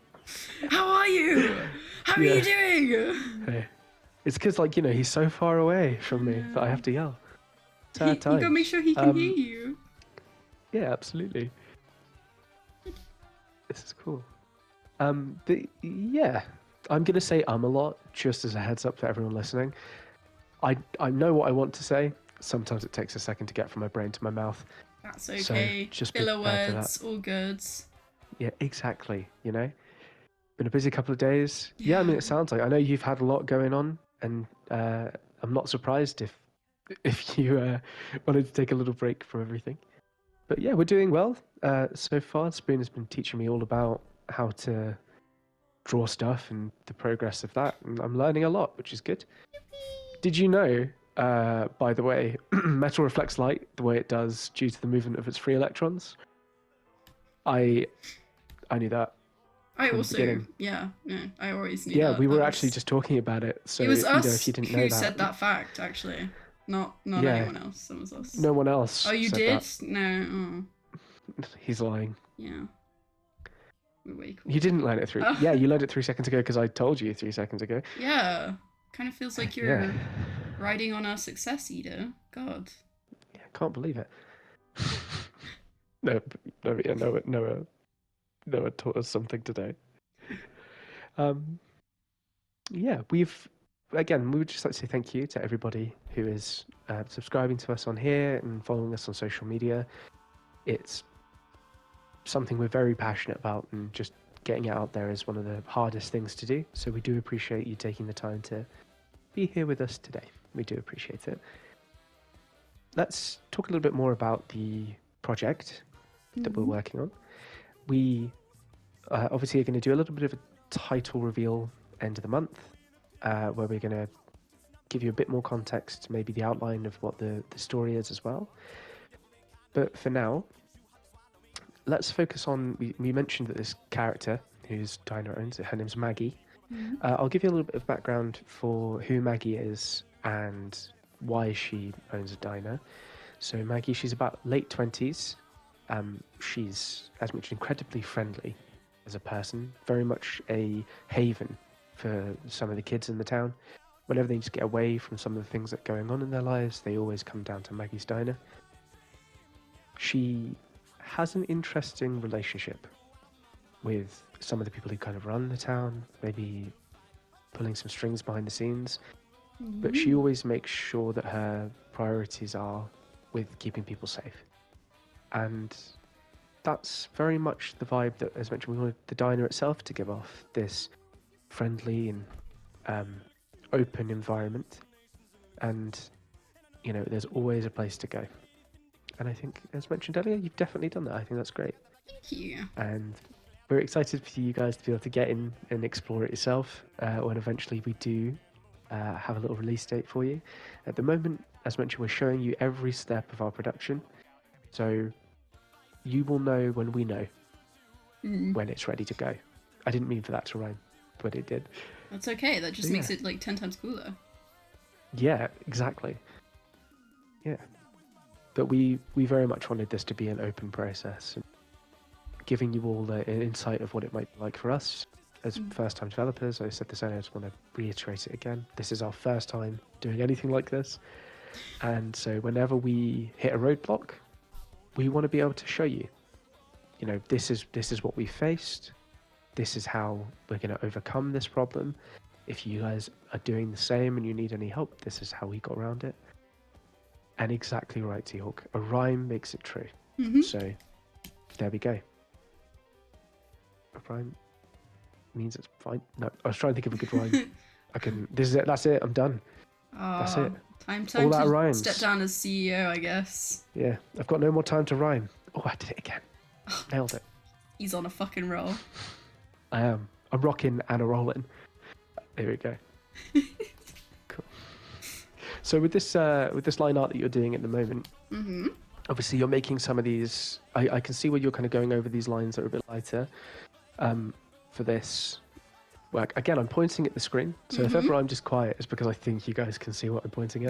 How are you? How are you doing? Hey. It's because he's so far away from me that I have to yell. You gotta make sure he can hear you. Yeah, absolutely. This is cool. Yeah, I'm gonna say a lot just as a heads up to everyone listening. I know what I want to say. Sometimes it takes a second to get from my brain to my mouth. That's okay. So just filler words, all good. Yeah, exactly. Been a busy couple of days. Yeah, I mean, it sounds like. I know you've had a lot going on, and I'm not surprised if you wanted to take a little break from everything. But yeah, we're doing well so far. Spoon has been teaching me all about how to draw stuff and the progress of that, and I'm learning a lot, which is good. Did you know by the way, metal reflects light the way it does due to the movement of its free electrons. I knew that I from the also, beginning. yeah, I always knew Yeah, that. we That were was, actually just talking about it. So, it was if us you didn't know who that, said that fact, actually. Not yeah, anyone else. It was us. no one else Oh, you said did? that. No. Oh, He's lying. yeah. We're way cool. You didn't learn it Oh. Yeah, you learned it 3 seconds ago because I told you 3 seconds ago. Yeah. Kind of feels like Yeah. you're riding on our success, Ida. God. Yeah, can't believe it. Noah taught us something today. Yeah, we would just like to say thank you to everybody who is subscribing to us on here and following us on social media. It's something we're very passionate about, and just getting it out there is one of the hardest things to do. So we do appreciate you taking the time to be here with us today. We do appreciate it. Let's talk a little bit more about the project that we're working on. We obviously are going to do a little bit of a title reveal end of the month, where we're going to give you a bit more context, maybe the outline of what the story is as well. But for now, let's focus on, we mentioned that this character whose diner owns it, her name's Maggie. I'll give you a little bit of background for who Maggie is and why she owns a diner. So Maggie, she's about late 20s. She's, as mentioned, incredibly friendly as a person, very much a haven for some of the kids in the town. Whenever they need to get away from some of the things that are going on in their lives, they always come down to Maggie's diner. She has an interesting relationship with some of the people who kind of run the town, maybe pulling some strings behind the scenes. But she always makes sure that her priorities are with keeping people safe. And that's very much the vibe that, as mentioned, we wanted the diner itself to give off, this friendly and open environment. And, you know, there's always a place to go. And I think, as mentioned earlier, you've definitely done that. I think that's great. Thank you. And we're excited for you guys to be able to get in and explore it yourself when eventually we do have a little release date for you. At the moment, as mentioned, we're showing you every step of our production. So you will know when we know when it's ready to go. I didn't mean for that to rhyme, but it did. That's okay. That just makes it like 10 times cooler. Yeah, exactly. Yeah. But we very much wanted this to be an open process, and giving you all an insight of what it might be like for us as first-time developers. I said this earlier, I just want to reiterate it again. This is our first time doing anything like this. And so whenever we hit a roadblock, we want to be able to show you, you know, this is what we faced. This is how we're going to overcome this problem. If you guys are doing the same and you need any help, this is how we got around it. And exactly right, T-Hawk. A rhyme makes it true. So there we go. A rhyme means it's fine. No, I was trying to think of a good rhyme. I can. This is it. That's it. I'm done. That's it. Time All that to rhymes. step down as CEO, I guess. Yeah, I've got no more time to rhyme. Oh, I did it again. Nailed it. He's on a fucking roll. I am. I'm rocking and a rolling. There we go. Cool. So with this line art that you're doing at the moment, obviously you're making some of these. I can see where you're kind of going over these lines that are a bit lighter. For this work, again, I'm pointing at the screen. So if ever I'm just quiet, it's because I think you guys can see what I'm pointing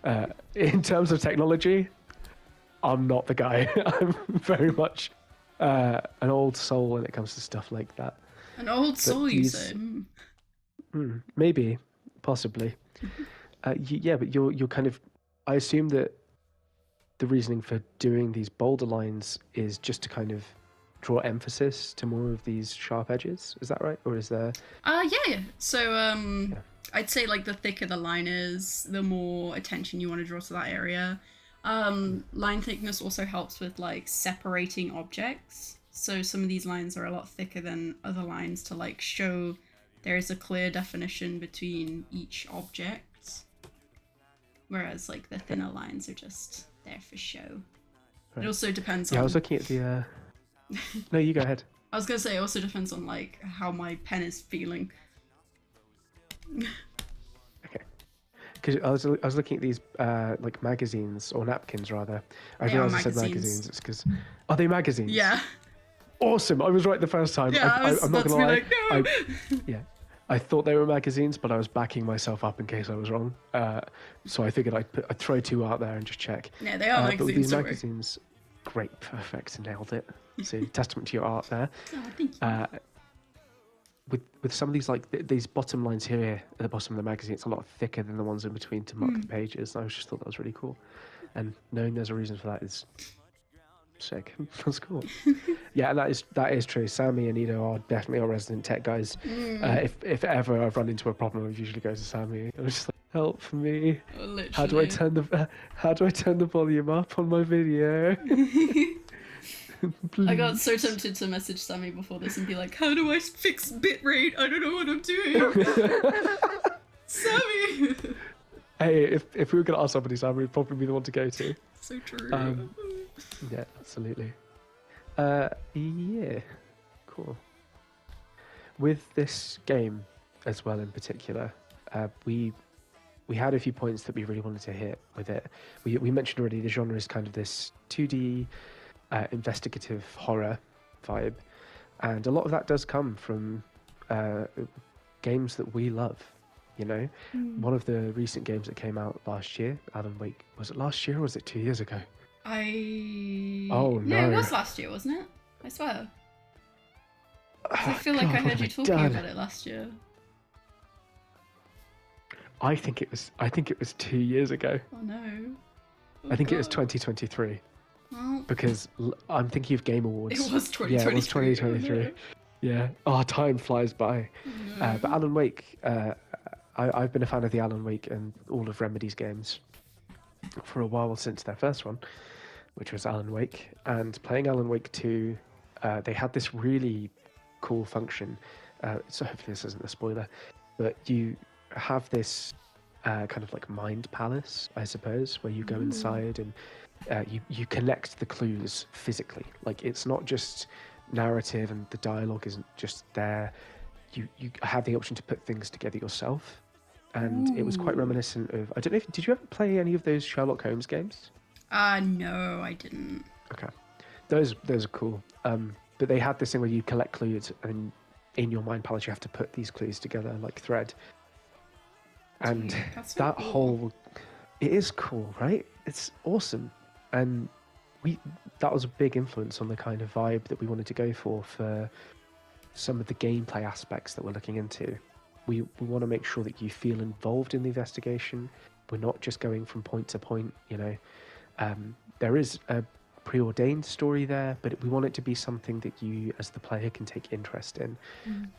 at. In terms of technology, I'm not the guy. I'm very much an old soul when it comes to stuff like that. An old soul, you say? Maybe, possibly. Yeah, but you're kind of. I assume that the reasoning for doing these bolder lines is just to kind of draw emphasis to more of these sharp edges. Is that right, or is there? Yeah. So I'd say like the thicker the line is, the more attention you want to draw to that area. Line thickness also helps with like separating objects. So some of these lines are a lot thicker than other lines to like show there is a clear definition between each object. Whereas like the thinner lines are just there for show. Right. It also depends on... I was looking at the... No, you go ahead. I was going to say it also depends on like how my pen is feeling. Okay. because I was looking at these like magazines or napkins rather. I They are realised I said magazines. magazines. It's because are they magazines? Yeah. Awesome! I was right the first time. Yeah, I was I'm not about to gonna be lie. like, no. Yeah, I thought they were magazines, but I was backing myself up in case I was wrong. So I figured I'd throw two out there and just check. Yeah, they are But with these magazines, don't worry. magazines, great, perfect, nailed it. So testament to your art there. Oh, thank you. With some of these these bottom lines here at the bottom of the magazine, it's a lot thicker than the ones in between to mark the pages. I just thought that was really cool, and knowing there's a reason for that is sick. That's cool. Yeah, and that is true. Sammy and Ido are definitely our resident tech guys. If ever I've run into a problem, I usually go to Sammy. I'm just like, help me. Oh, How do I turn the volume up on my video? I got so tempted to message Sammy before this and be like, how do I fix bitrate? I don't know what I'm doing. Sammy! Hey, if we were going to ask somebody, Sammy would probably be the one to go to. So true. Yeah, absolutely. Yeah, cool. With this game as well in particular, we had a few points that we really wanted to hit with it. We mentioned already the genre is kind of this 2D investigative horror vibe, and a lot of that does come from games that we love. You know, one of the recent games that came out last year, Alan Wake. Was it last year or was it 2 years ago? Oh no! No, it was last year, wasn't it? I swear. I feel like I heard you talking about it last year. I think it was 2 years ago. Oh no. I think it was 2023. Well, because I'm thinking of Game Awards. It was 2023. Yeah, it was 2023. Oh, no. Yeah. Oh, time flies by. But Alan Wake, I've been a fan of the Alan Wake and all of Remedy's games for a while since their first one, which was Alan Wake. And playing Alan Wake 2, they had this really cool function. So hopefully this isn't a spoiler, but you have this kind of like mind palace, I suppose, where you go inside and you connect the clues physically. Like, it's not just narrative and the dialogue isn't just there. You have the option to put things together yourself, and it was quite reminiscent of, I don't know if, did you ever play any of those Sherlock Holmes games? No, I didn't. Okay, those are cool. But they had this thing where you collect clues, and in your mind palace you have to put these clues together like thread. And Dude, that's so that cool. whole, it is cool, right? It's awesome. And that was a big influence on the kind of vibe that we wanted to go for some of the gameplay aspects that we're looking into. We want to make sure that you feel involved in the investigation. We're not just going from point to point, you know. There is a preordained story there, but we want it to be something that you as the player can take interest in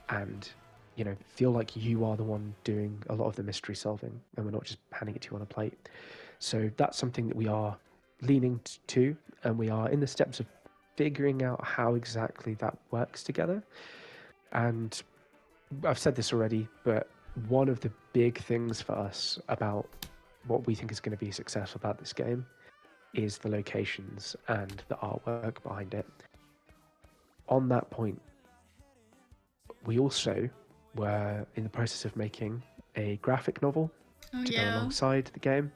and, you know, feel like you are the one doing a lot of the mystery solving and we're not just handing it to you on a plate. So that's something that we are leaning to, and we are in the steps of figuring out how exactly that works together. And I've said this already, but one of the big things for us about what we think is going to be successful about this game is the locations and the artwork behind it. On that point, we also were in the process of making a graphic novel to go alongside the game.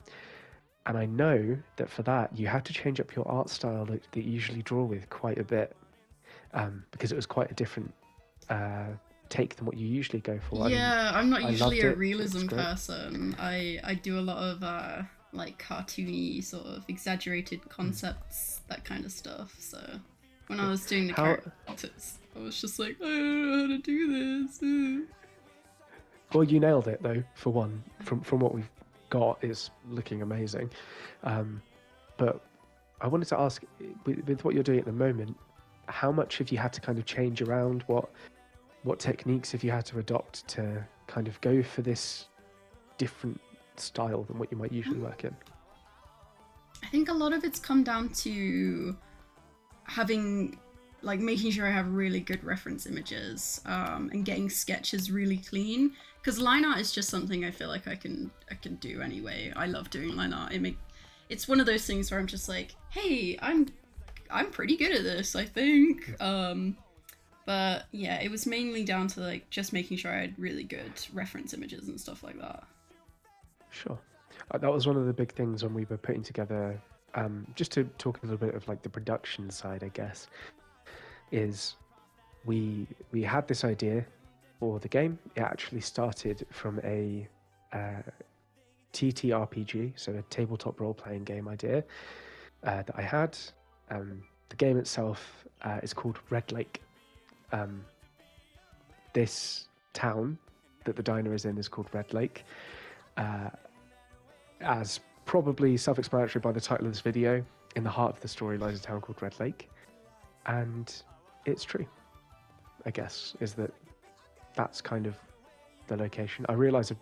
And I know that for that, you had to change up your art style that you usually draw with quite a bit, because it was quite a different take than what you usually go for. Yeah, I'm not usually a it. realism person. I do a lot of like cartoony sort of exaggerated concepts, that kind of stuff. So when I was doing the characters, I was just like, I don't know how to do this. Well, you nailed it though. For one, from what we've got, is looking amazing. But I wanted to ask, with what you're doing at the moment, how much have you had to kind of change around? What techniques have you had to adopt to kind of go for this different style than what you might usually work in? I think a lot of it's come down to making sure I have really good reference images, and getting sketches really clean. Because line art is just something I feel like I can do anyway. I love doing line art. It's one of those things where I'm just like, hey, I'm pretty good at this, I think. But yeah, it was mainly down to like just making sure I had really good reference images and stuff like that. Sure. That was one of the big things when we were putting together. Just to talk a little bit of like the production side, I guess, is we had this idea for the game. It actually started from a TTRPG, so a tabletop role-playing game idea that I had. The game itself is called Red Lake. This town that the diner is in is called Red Lake. As probably self-explanatory by the title of this video, in the heart of the story lies a town called Red Lake. And it's true, I guess, is that that's kind of the location. I realised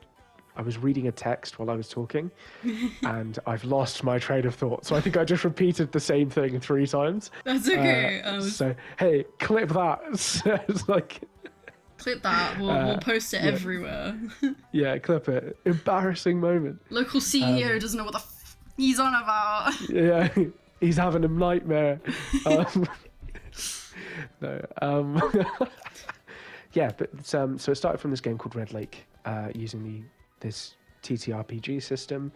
I was reading a text while I was talking and I've lost my train of thought. So I think I just repeated the same thing 3 times. That's okay. So, hey, clip that. So it's like... Clip that. We'll post it everywhere. Yeah, clip it. Embarrassing moment. Local CEO doesn't know what the he's on about. Yeah, he's having a nightmare. No. Yeah, but so it started from this game called Red Lake, using this TTRPG system,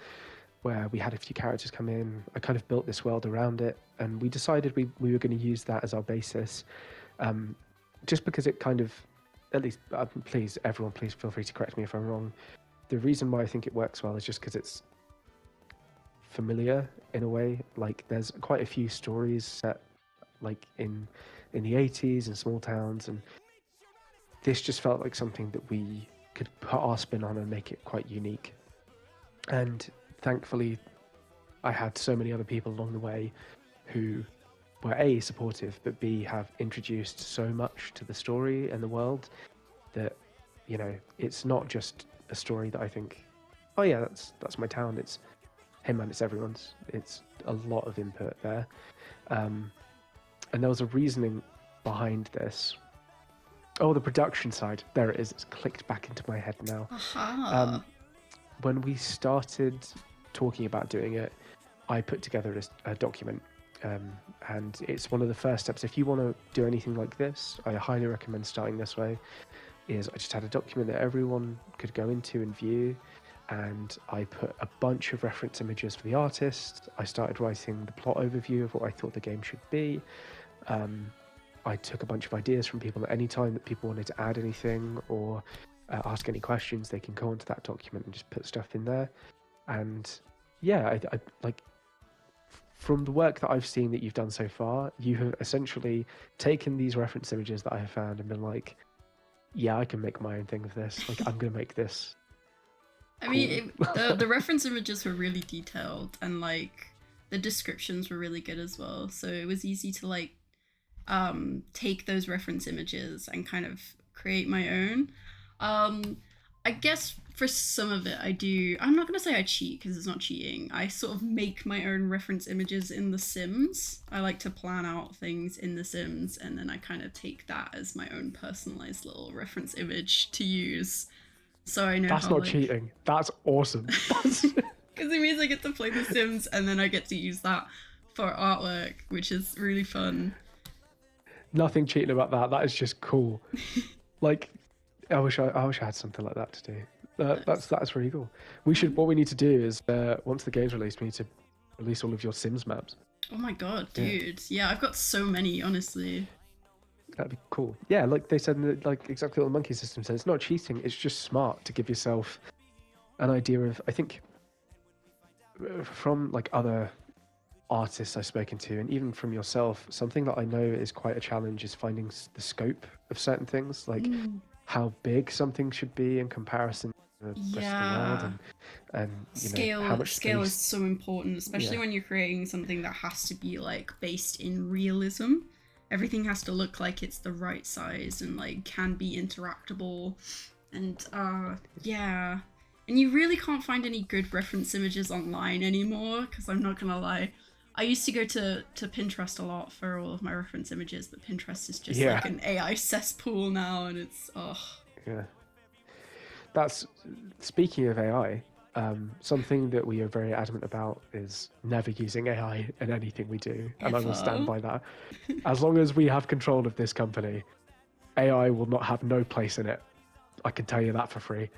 where we had a few characters come in. I kind of built this world around it, and we decided we were going to use that as our basis, just because it kind of, at least, please feel free to correct me if I'm wrong. The reason why I think it works well is just because it's familiar in a way. Like, there's quite a few stories set like in the 80s in small towns, and this just felt like something that we could put our spin on and make it quite unique. And thankfully, I had so many other people along the way who were A, supportive, but B, have introduced so much to the story and the world that, you know, it's not just a story that I think, oh yeah, that's my town. It's, hey man, it's everyone's. It's a lot of input there. And there was a reasoning behind this. Oh, the production side. There it is. It's clicked back into my head now. Aha. When we started talking about doing it, I put together a document. And it's one of the first steps. If you want to do anything like this, I highly recommend starting this way. I just had a document that everyone could go into and view. And I put a bunch of reference images for the artist. I started writing the plot overview of what I thought the game should be. I took a bunch of ideas from people. At any time that people wanted to add anything or ask any questions, they can go onto that document and just put stuff in there. And yeah, I like, from the work that I've seen that you've done so far, you have essentially taken these reference images that I have found and been like, yeah, I can make my own thing of this. Like, I'm going to make this. I mean, the reference images were really detailed, and like the descriptions were really good as well. So it was easy to like take those reference images and kind of create my own. I guess for some of it I'm not gonna say I cheat, because it's not cheating. I sort of make my own reference images in The Sims. I like to plan out things in The Sims, and then I kind of take that as my own personalized little reference image to use. So I know that's how, not like... cheating. That's awesome. Because it means I get to play The Sims, and then I get to use that for artwork, which is really fun. Nothing cheating about that. That is just cool. Like, I wish I had something like that to do. That's really cool. What we need to do is once the game's released, we need to release all of your Sims maps. Oh my god, dude! Yeah, I've got so many, honestly. That'd be cool. Yeah, like they said, like exactly what the monkey system said. It's not cheating. It's just smart to give yourself an idea of. I think from like other artists I've spoken to, and even from yourself, something that I know is quite a challenge is finding the scope of certain things, like how big something should be in comparison to the rest of the world, and you know, how much scale space. is so important, especially when you're creating something that has to be like based in realism. Everything has to look like it's the right size and like can be interactable, and yeah. And you really can't find any good reference images online anymore, because I'm not gonna lie, I used to go to Pinterest a lot for all of my reference images, but Pinterest is just like an AI cesspool now, and it's Yeah. That's, speaking of AI, something that we are very adamant about is never using AI in anything we do, and I will stand by that. As long as we have control of this company, AI will not have no place in it. I can tell you that for free.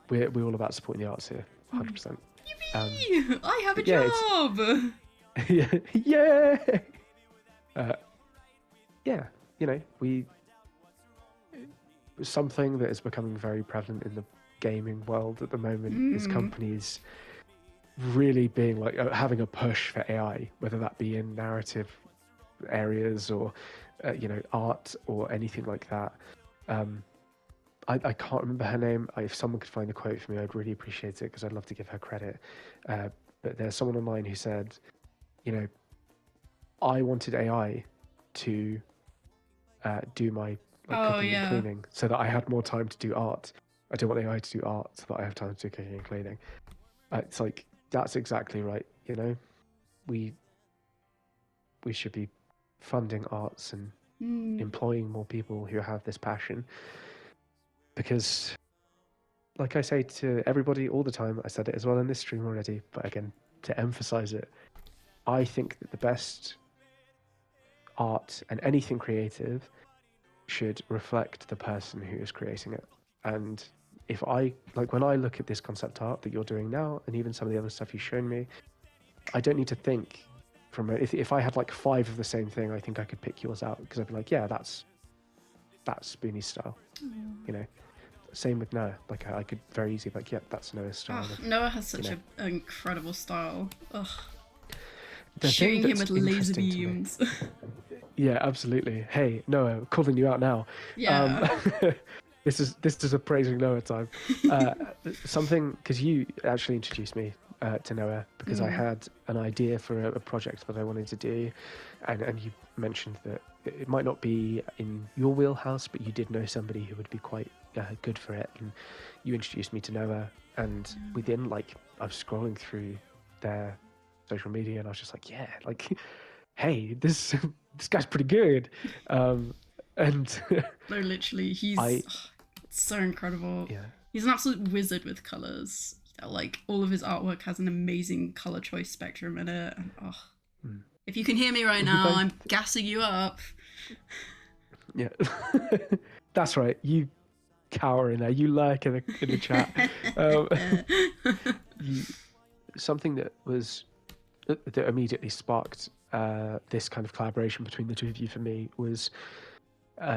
we're all about supporting the arts here, 100%. I have a but yeah, job. yeah, yeah, yeah. You know, something that is becoming very prevalent in the gaming world at the moment is companies really being like having a push for AI, whether that be in narrative areas or art or anything like that. I can't remember her name. If someone could find the quote for me, I'd really appreciate it because I'd love to give her credit. But there's someone online who said, I wanted AI to do my cooking and cleaning so that I had more time to do art. I don't want AI to do art so that I have time to do cooking and cleaning. It's like, that's exactly right. We should be funding arts and employing more people who have this passion. Because, like I say to everybody all the time, I said it as well in this stream already, but again, to emphasize it, I think that the best art and anything creative should reflect the person who is creating it. And if when I look at this concept art that you're doing now, and even some of the other stuff you've shown me, I don't need to think if I had like 5 of the same thing, I think I could pick yours out because I'd be like, yeah, that's Spoonie's style. Same with Noah. Like I could very easily be like, yeah, that's Noah's style. Noah has such an incredible style. Ugh. The Shooting him with laser beams. Yeah, absolutely. Hey, Noah, calling you out now. Yeah. This is a praising Noah time. Something, because you actually introduced me to Noah because I had an idea for a project that I wanted to do, and you mentioned that it might not be in your wheelhouse, but you did know somebody who would be quite good for it, and you introduced me to Noah. And within I was scrolling through their social media, and I was just like, yeah, hey, this guy's pretty good. And no, literally, he's so incredible. Yeah. He's an absolute wizard with colors. Like, all of his artwork has an amazing color choice spectrum in it. And, if you can hear me right now, I'm gassing you up. Yeah. That's right. You cower in there. You lurk in the chat. Something that immediately sparked this kind of collaboration between the two of you for me was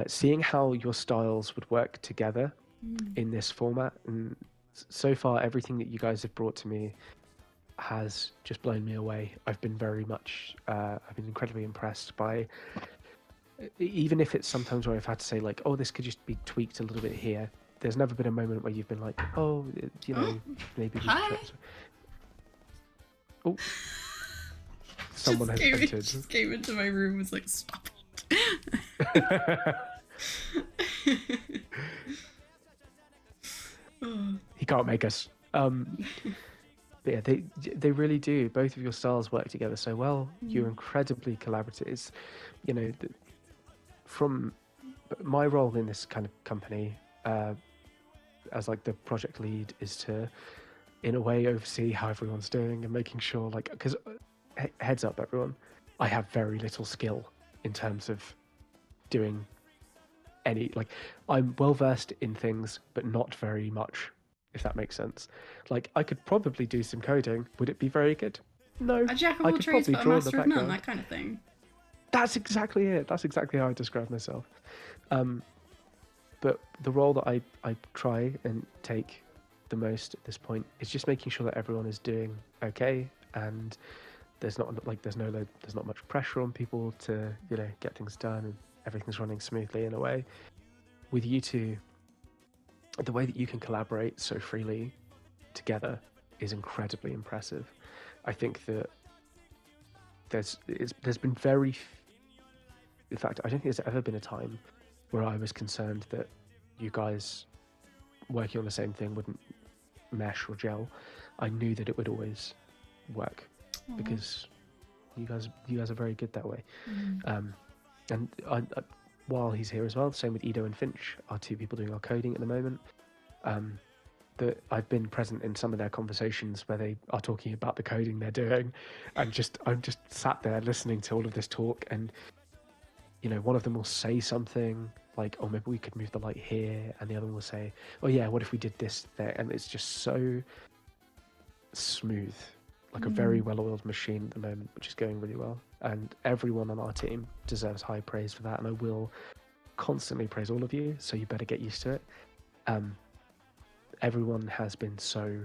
seeing how your styles would work together in this format. And so far, everything that you guys have brought to me has just blown me away. I've been incredibly impressed by, even if it's sometimes where I've had to say oh, this could just be tweaked a little bit here. There's never been a moment where you've been like, oh, maybe we should. Oh. Someone has entered. Just came into my room and was like, stop it. He can't make us. But yeah, they really do. Both of your styles work together so well. You're incredibly collaborative. It's, from my role in this kind of company, as the project lead, is to, in a way, oversee how everyone's doing and making sure, because heads up, everyone, I have very little skill in terms of doing any, I'm well versed in things, but not very much, if that makes sense. I could probably do some coding. Would it be very good? No. A jack of all trades, but a master of none, that kind of thing. That's exactly it. That's exactly how I describe myself. But the role that I try and take the most at this point is just making sure that everyone is doing okay, and there's not much pressure on people to get things done, and everything's running smoothly in a way. With you two, the way that you can collaborate so freely together is incredibly impressive. I think that there's been in fact, I don't think there's ever been a time where I was concerned that you guys working on the same thing wouldn't mesh or gel. I knew that it would always work because you guys are very good that way. And I, while he's here as well, same with Edo and Finch, our two people doing our coding at the moment. That I've been present in some of their conversations where they are talking about the coding they're doing, and I'm just sat there listening to all of this talk, and one of them will say something like, oh, maybe we could move the light here, and the other one will say, oh yeah, what if we did this there? And it's just so smooth, like a very well-oiled machine at the moment, which is going really well. And everyone on our team deserves high praise for that, and I will constantly praise all of you, so you better get used to it. Everyone has been so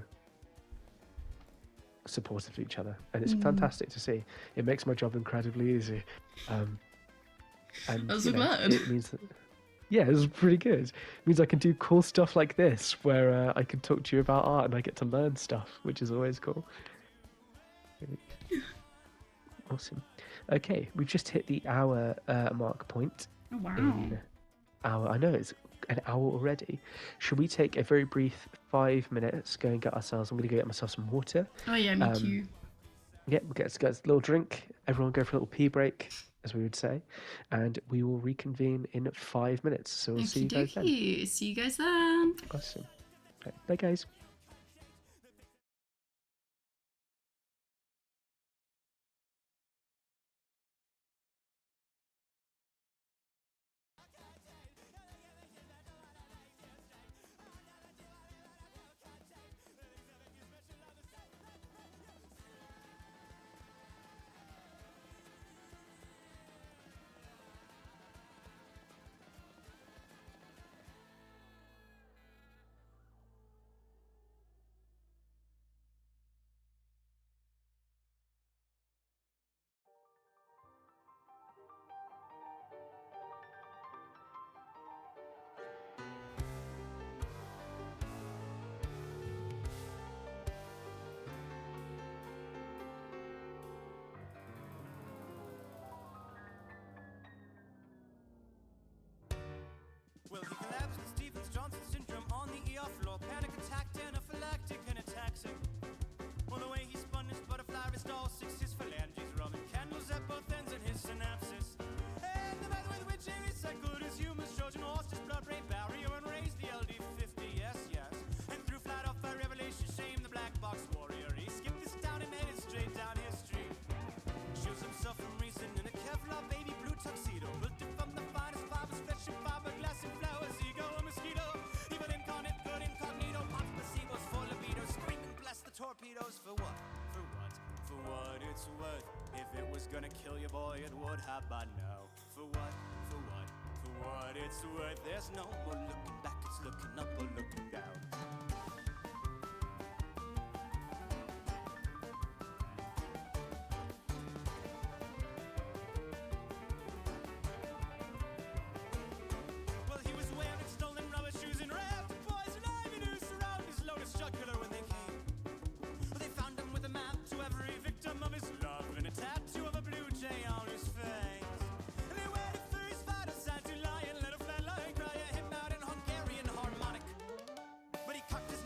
supportive of each other, and it's fantastic to see. It makes my job incredibly easy. And I'm so glad. it means that, yeah, it's pretty good. It means I can do cool stuff like this, where I can talk to you about art and I get to learn stuff, which is always cool. Awesome. Okay, we've just hit the hour mark point. Oh, wow. I know it's an hour already. Should we take a very brief 5 minutes, go and get ourselves, I'm going to go get myself some water. Oh, yeah, me too. Yeah, we'll get a little drink. Everyone go for a little pee break, as we would say. And we will reconvene in 5 minutes. So we'll see you guys then. See you guys then. Awesome. Okay, bye, guys. Well, he collapsed with Stevens-Johnson syndrome on the ER floor. Panic attack, anaphylactic and ataxic. Well, the way he spun his butterfly wrist all six, his phalanges rubbing candles at both ends and his synapses. And the method with which he recycled his humus Trojan horse, his blood-brain barrier and raised the LD50, yes. And threw flat off by revelation shame, the black box warrior. He skipped this town and headed straight down history. Shows himself from reason in a Kevlar baby blue tuxedo. Built it from the finest fibers, flesh and fiberglass and flowers. Ego, a mosquito, evil incarnate, good incognito. Pops placebos for libido, screaming bless the torpedoes. For what? For what? For what it's worth. If it was gonna kill you, boy, it would have by now. For what? For what? For what it's worth. There's no more looking back, it's looking up or looking down. Well, he was wearing stolen rubber shoes and wrapped in poison ivy noose around his lotus jugular when they came. They found him with a map to every victim of his love and a tattoo of a blue jay on his face. And they waited for his final sad to lie and let a flatline cry at him out in Hungarian harmonic. But he cocked his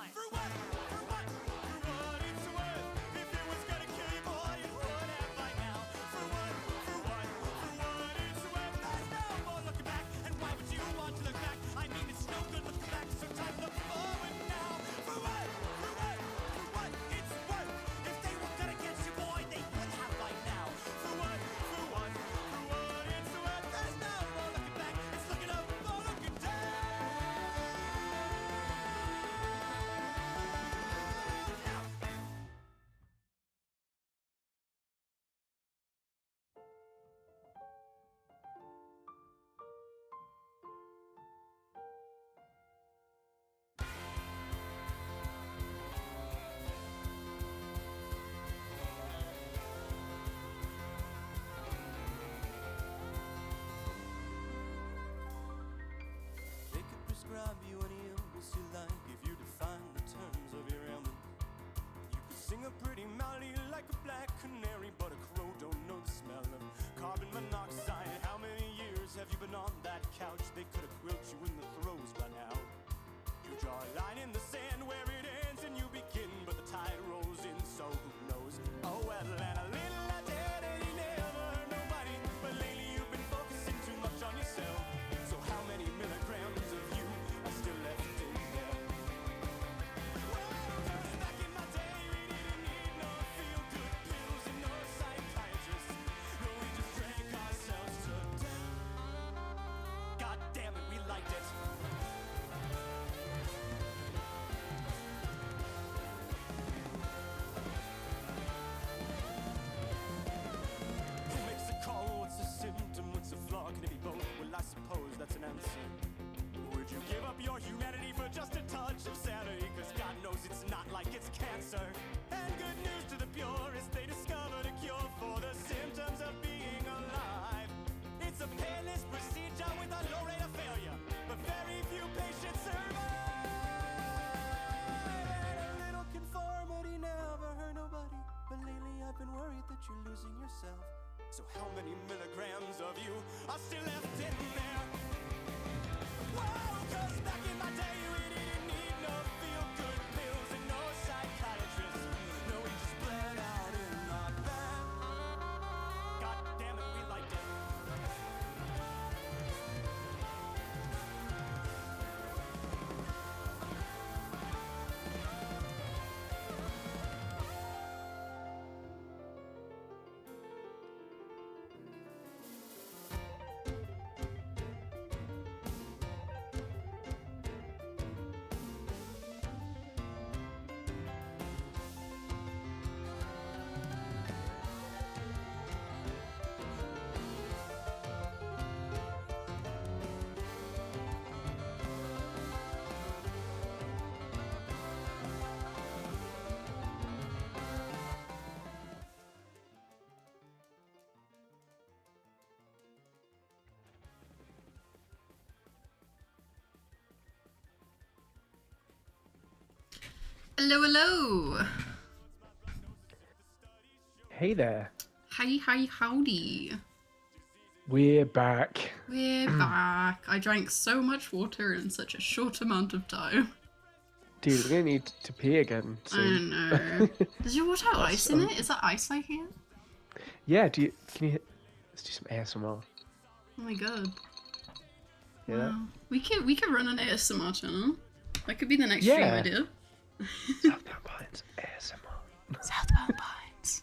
Pines. For what? For what? For what it's worth. If it was gonna kill you, boy, it would have by now. For what? For what? For what it's worth. There's no more looking back. And why would you want to look back? I mean, it's no good looking back, so time to look forward now. For what? For what? For what it's worth. If they were gonna get you, boy, they would have by now. For what? For what? For what it's worth. There's no more looking back. It's looking up or looking down. They could prescribe you any illness you like if you define the terms of your ailment. You could sing a pretty melody like a black canary, but a crow don't know the smell of carbon monoxide. How many years have you been on that couch? They could have quilled you in the throes by now. You draw a line in the sand where it ends and you begin, but the tide rolls in, so who knows? Oh well, and a little I did and you never hurt nobody, but lately you've been focusing too much on yourself. So how many milligrams of you are still left in there? Well, 'cause back in my day we didn't need no feel-good pills and no psychiatrists. No, we just drank ourselves to death. God damn it, we liked it. Who makes a call? What's the symptom? What's the flaw? Can it be both? Well, I suppose that's an answer. Would you give up your humanity for just a touch of sanity? 'Cause God knows it's not like it's cancer. And good news to the purist, they discovered a cure for the symptoms of being alive. It's a painless procedure with a low rate of failure, but very few patients survive. And a little conformity never hurt nobody, but lately I've been worried that you're losing yourself. So how many milligrams of you are still left in there? Whoa, 'cause back in my day we didn't need no feel-good pills and no psychiatrists. No, we just bled out in our bed. God damn it, we liked it. Hello, hello. Hey there. Hi, howdy. We're back. We're back. I drank so much water in such a short amount of time. Dude, we're gonna need to pee again I soon. know. Does your water have ice in it? Is that ice I hear? Yeah, can you let's do some ASMR. Oh my god. Hear that? Wow. We could run an ASMR channel. That could be the next Yeah. stream idea. Southbound Pines ASMR. Southbound Pines.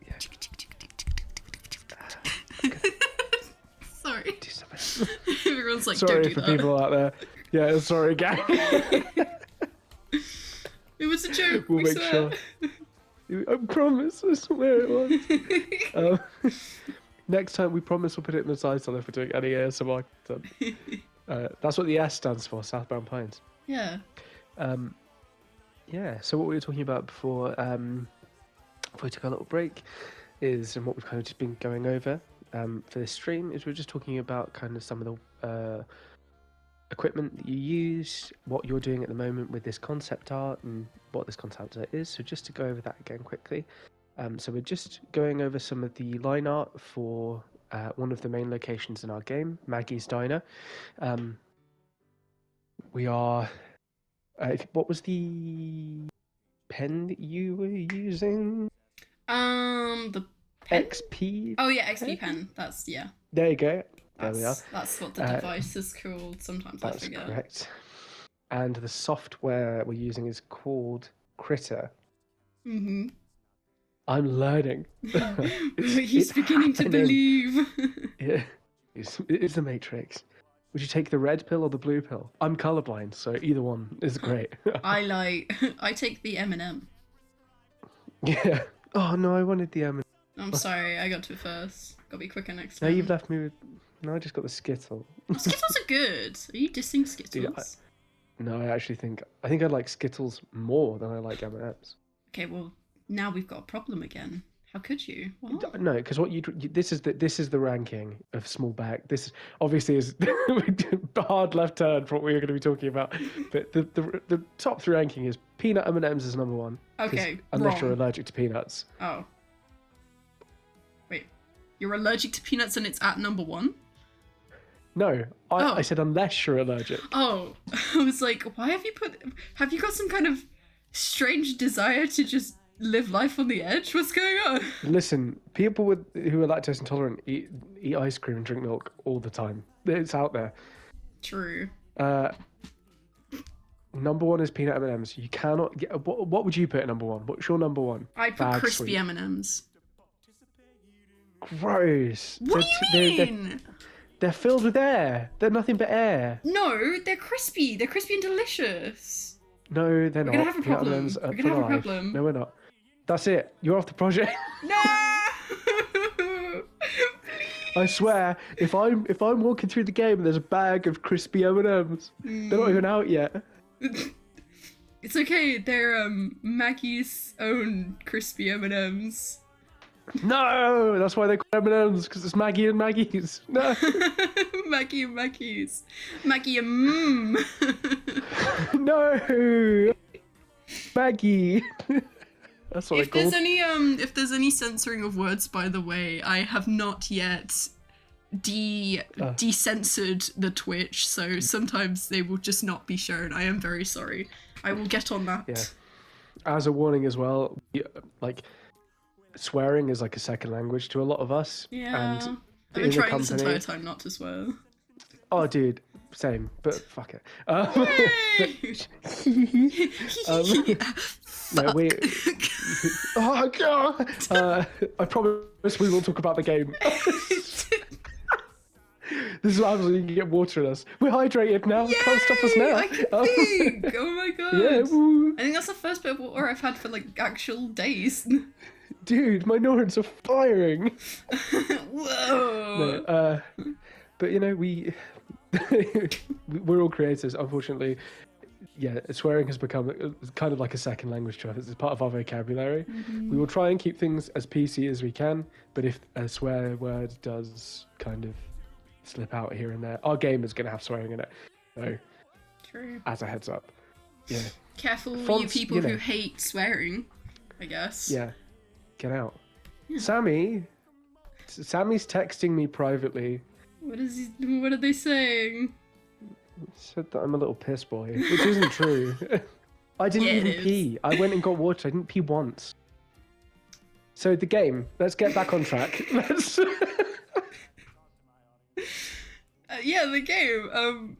Yeah. Sorry. Do something. Everyone's like, Sorry don't do for that. people out there. Yeah, sorry, gang. It was a joke. We'll we make swear. sure. I promise, I swear it was. Next time, we promise we'll put it in the title if we're doing any ASMR content. That's what the S stands for, Southbound Pines. Yeah. Yeah, so what we were talking about before we took a little break is, and what we've kind of just been going over for this stream, is we're just talking about kind of some of the equipment that you use, what you're doing at the moment with this concept art, and what this concept art is. So just to go over that again quickly. So we're just going over some of the line art for one of the main locations in our game, Maggie's Diner. We are What was the pen that you were using? The pen? XP? Oh yeah, XP pen. That's There you go. There we are. That's what the device is called. Sometimes I That's forget. correct. And the software we're using is called Critter. Mm-hmm. I'm learning. He's beginning to believe. Yeah, it's the Matrix. Would you take the red pill or the blue pill? I'm colorblind, so either one is great. I take the M&M. Yeah. Oh no, I wanted the I'm sorry, I got to it first. Gotta be quicker next No, time. you've left me with. No, I just got the Skittle. Skittles are good. Are you dissing Skittles? Dude, no, I actually think I like Skittles more than I like M&Ms. Okay, well now we've got a problem again. How could you? What? No, because this is the ranking of small bag. This obviously is a hard left turn for what we are going to be talking about. But the top 3 ranking is peanut M&Ms is number 1. Okay, unless you're wrong. allergic to peanuts. Oh. Wait, you're allergic to peanuts and it's at number 1? No, I said unless you're allergic. Oh, I was like, why have you got some kind of strange desire to just live life on the edge? What's going on? Listen, people who are lactose intolerant eat ice cream and drink milk all the time. It's out there. True. Number 1 is peanut M&Ms. You cannot get. What would you put at number 1? What's your number 1? I put Bag crispy sweet. M&Ms. Gross. What do you mean? They're filled with air. They're nothing but air. No, they're crispy. They're crispy and delicious. No, they're We're not. gonna have a Peanut problem. M&Ms are We're gonna have a for life. problem. No, we're not. That's it. You're off the project. No! I swear, if I'm walking through the game and there's a bag of crispy M&Ms, they're not even out yet. It's okay. They're Maggie's own crispy M&Ms. No, that's why they're called M&Ms, because it's Maggie and Maggie's. No. Maggie and Maggie's. Maggie and No. Maggie. That's what If they're there's called. if there's any censoring of words, by the way, I have not yet decensored the Twitch, so sometimes they will just not be shown. I am very sorry. I will get on that. Yeah. As a warning as well, like swearing is like a second language to a lot of us. Yeah. And I've been trying this entire time not to swear. Oh, dude, same, but fuck it. No, we. Oh god! I promise we will talk about the game. This is what happens when you can get water in us. We're hydrated now. Yay! Can't stop us now. I can think. Oh my god. Yeah, woo. I think that's the first bit of water I've had for like actual days. Dude, my neurons are firing. Whoa. No, but you know, we're all creators. Unfortunately, yeah, swearing has become kind of like a second language to us. It's part of our vocabulary. Mm-hmm. We will try and keep things as PC as we can, but if a swear word does kind of slip out here and there, our game is going to have swearing in it. So, True. as a heads up, yeah. Careful, Fonts, you people you know. who hate swearing, I guess. Yeah, get out. Yeah. Sammy's texting me privately. What are they saying? Said that I'm a little piss boy, which isn't true. I didn't Yeah, it even is. pee. I went and got water. I didn't pee once. So the game. Let's get back on track. Let's. Yeah, the game.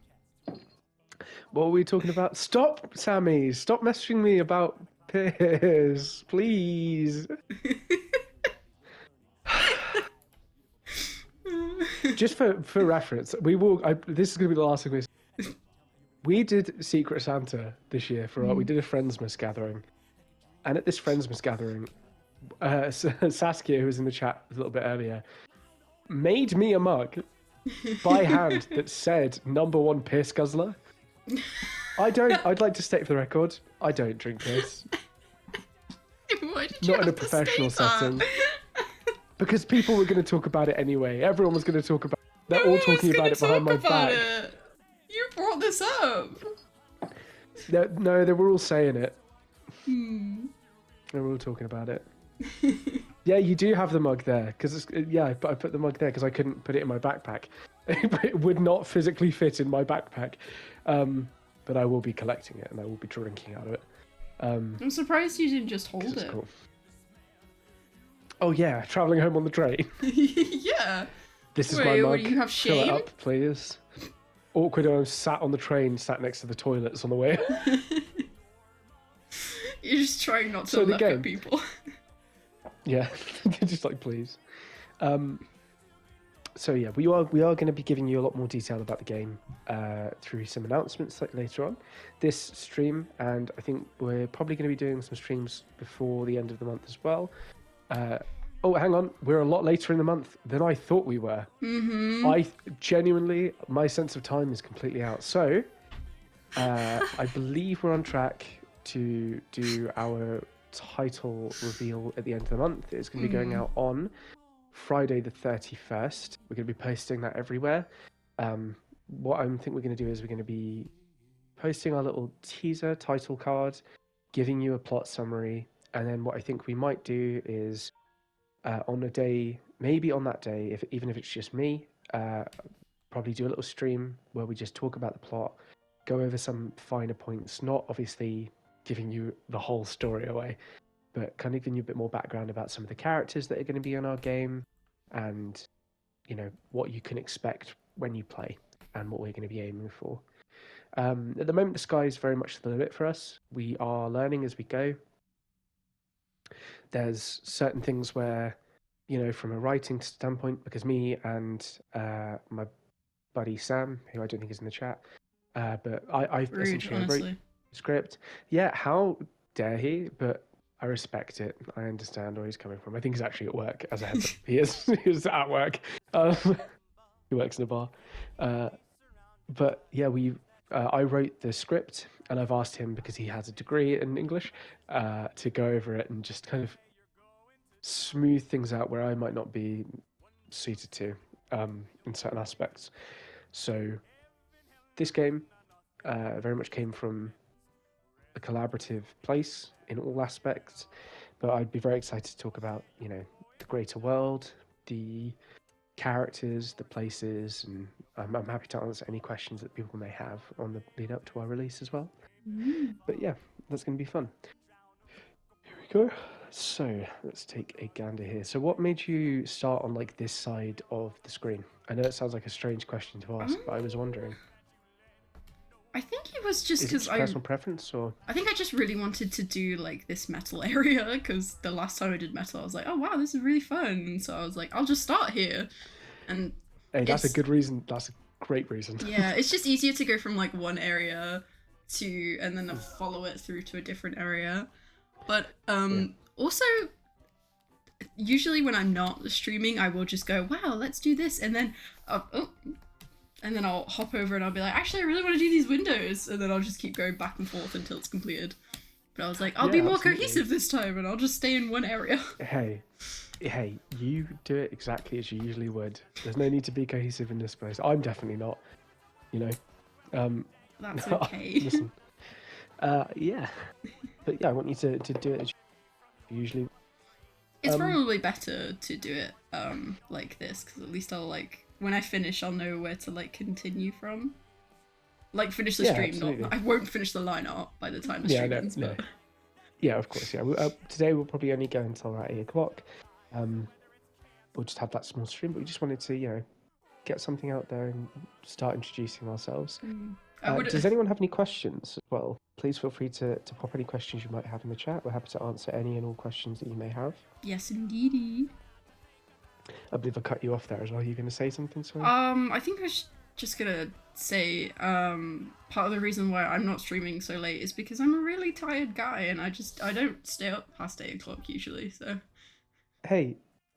What were we talking about? Stop, Sammy. Stop messaging me about piss, please. Just for reference, we will. This is going to be the last thing we say. We did Secret Santa this year we did a Friendsmas gathering, and at this Friendsmas gathering, Saskia, who was in the chat a little bit earlier, made me a mug by hand that said "#1 piss guzzler." I'd like to state for the record, I don't drink piss. Why did you Not in a have to professional state that? setting. Because people were going to talk about it anyway. Everyone was going to talk about it. They're No all one was talking about gonna it behind my talk about back. it. You brought this up. No, they were all saying it. They were all talking about it. Yeah, you do have the mug there. I put the mug there because I couldn't put it in my backpack. It would not physically fit in my backpack. but I will be collecting it and I will be drinking out of it. I'm surprised you didn't just 'Cause hold it's it. cool. Oh yeah, traveling home on the train. Yeah. This is Wait, my mug. what, do you have Fill it shame? up, please. Awkward. I'm sat on the train, sat next to the toilets on the way. You're just trying not to So the look at game. people. Yeah, just like please. So yeah, we are going to be giving you a lot more detail about the game through some announcements later on this stream, and I think we're probably going to be doing some streams before the end of the month as well. Oh, hang on, we're a lot later in the month than I thought we were. I genuinely, my sense of time is completely out. So I believe we're on track to do our title reveal at the end of the month. It's going to be going out on Friday the 31st. We're going to be posting that everywhere. What I think we're going to do is we're going to be posting our little teaser title card, giving you a plot summary, and then what I think we might do is on a day, maybe on that day, even if it's just me, probably do a little stream where we just talk about the plot, go over some finer points, not obviously giving you the whole story away, but kind of giving you a bit more background about some of the characters that are going to be in our game and, you know, what you can expect when you play and what we're going to be aiming for. At the moment, the sky is very much the limit for us. We are learning as we go. There's certain things where, you know, from a writing standpoint, because me and my buddy Sam, who I don't think is in the chat, but I've Rude, essentially wrote honestly. the script. Yeah, how dare he? But I respect it. I understand where he's coming from. I think he's actually at work, as a heads up. He is at work. He works in a bar. But yeah, I wrote the script, and I've asked him, because he has a degree in English, to go over it and just kind of smooth things out where I might not be suited to in certain aspects. So this game very much came from a collaborative place in all aspects, but I'd be very excited to talk about, you know, the greater world, the characters, the places, and I'm happy to answer any questions that people may have on the lead up to our release as well. But yeah, that's going to be fun. Here we go. So let's take a gander here. So what made you start on like this side of the screen? I know it sounds like a strange question to ask, but I was wondering. I think it was just Is it because just personal preference, or? I think I just really wanted to do like this metal area, because the last time I did metal I was like, oh wow, this is really fun, and so I was like, I'll just start here. And Hey, that's a good reason. That's a great reason. Yeah, it's just easier to go from like one area to and then follow it through to a different area. But also usually when I'm not streaming, I will just go, wow, let's do this, and then and then I'll hop over and I'll be like, actually I really want to do these windows, and then I'll just keep going back and forth until it's completed. But I was like, I'll be more cohesive this time, and I'll just stay in one area. Hey, you do it exactly as you usually would. There's no need to be cohesive in this place. I'm definitely not, you know. That's okay. Listen, yeah, but yeah, I want you to do it as you usually. It's probably better to do it like this, because at least I'll like, when I finish, I'll know where to like continue from. Like finish the stream, not I won't finish the line art by the time the stream ends. No. Yeah, of course. Yeah, today we'll probably only go until about 8 o'clock. We'll just have that small stream, but we just wanted to, you know, get something out there and start introducing ourselves. Does anyone have any questions as well? Please feel free to pop any questions you might have in the chat. We're happy to answer any and all questions that you may have. Yes, indeedy. I believe I cut you off there as well. Are you going to say something, sorry? I think I was just gonna say, part of the reason why I'm not streaming so late is because I'm a really tired guy, and I don't stay up past 8 o'clock usually, so. Hey,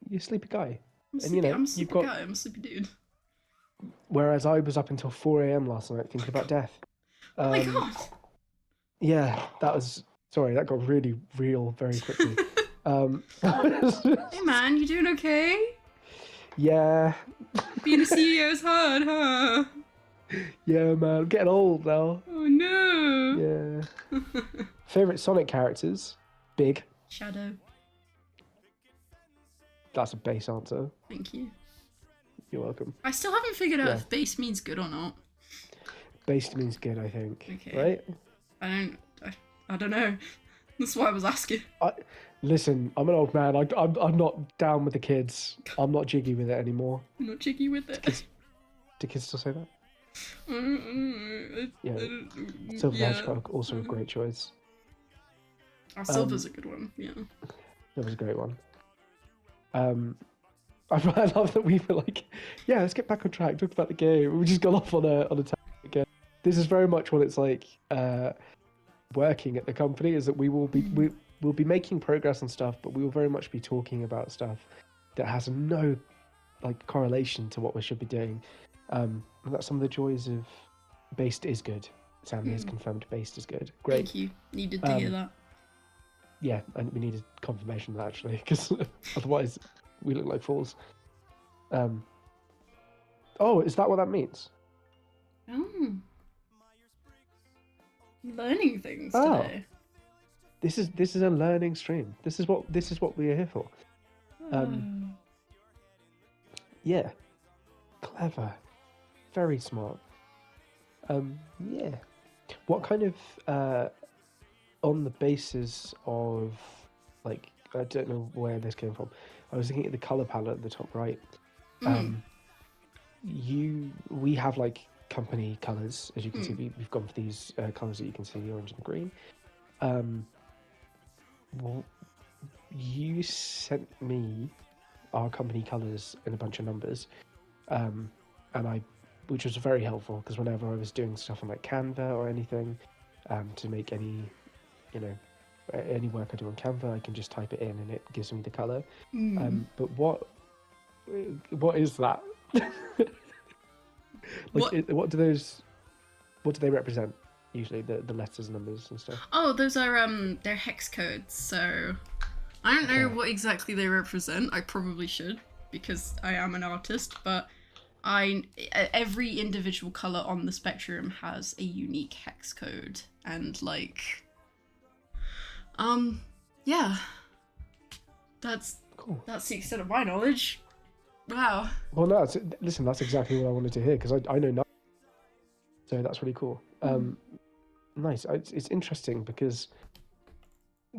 you're a sleepy guy. I'm a sleepy guy, I'm a sleepy dude. Whereas I was up until 4 a.m. last night thinking about death. Oh my god! Yeah, that got really real very quickly. Hey man, you doing okay? Yeah. Being a CEO is hard, huh? Yeah, man, I'm getting old now. Oh no! Yeah. Favorite Sonic characters? Big. Shadow. That's a base answer. Thank you. You're welcome. I still haven't figured out if base means good or not. Based means good, I think. Okay. Right? I don't know. That's why I was asking. Listen, I'm an old man. I'm not down with the kids. I'm not jiggy with it anymore. I'm not cheeky with it. Do kids still say that? Yeah. Yeah. Silver the Hedgehog, also a great choice. Silver's a good one. Yeah. That was a great one. I love that we were like, yeah, let's get back on track. Talk about the game. We just got off on a tangent again. This is very much what it's like working at the company. Is that we will be we'll be making progress and stuff, but we will very much be talking about stuff that has no like correlation to what we should be doing. And that's some of the joys of based is good. Sammy has confirmed based is good. Great. Thank you. Needed to hear that. Yeah, and we needed confirmation of that actually, because otherwise we look like fools. Oh, is that what that means? Oh. Learning things today. This is a learning stream. This is what we are here for. Yeah. Clever. Very smart. Yeah. What kind of on the basis of like I don't know where this came from. I was looking at the color palette at the top right. We have like company colors, as you can see. We've gone for these colors that you can see, the orange and the green. Well, you sent me our company colors in a bunch of numbers, which was very helpful because whenever I was doing stuff on like Canva or anything, to make any work I do on Canva, I can just type it in and it gives me the color. But what is that? Like, what do they represent usually? The letters, numbers, and stuff. Oh, those are they're hex codes. So I don't know what exactly they represent. I probably should because I am an artist, but every individual color on the spectrum has a unique hex code, and like, yeah, that's cool. That's the extent of my knowledge. Wow. Well, no, listen, that's exactly what I wanted to hear because I know nothing. So that's really cool. Nice. It's interesting because,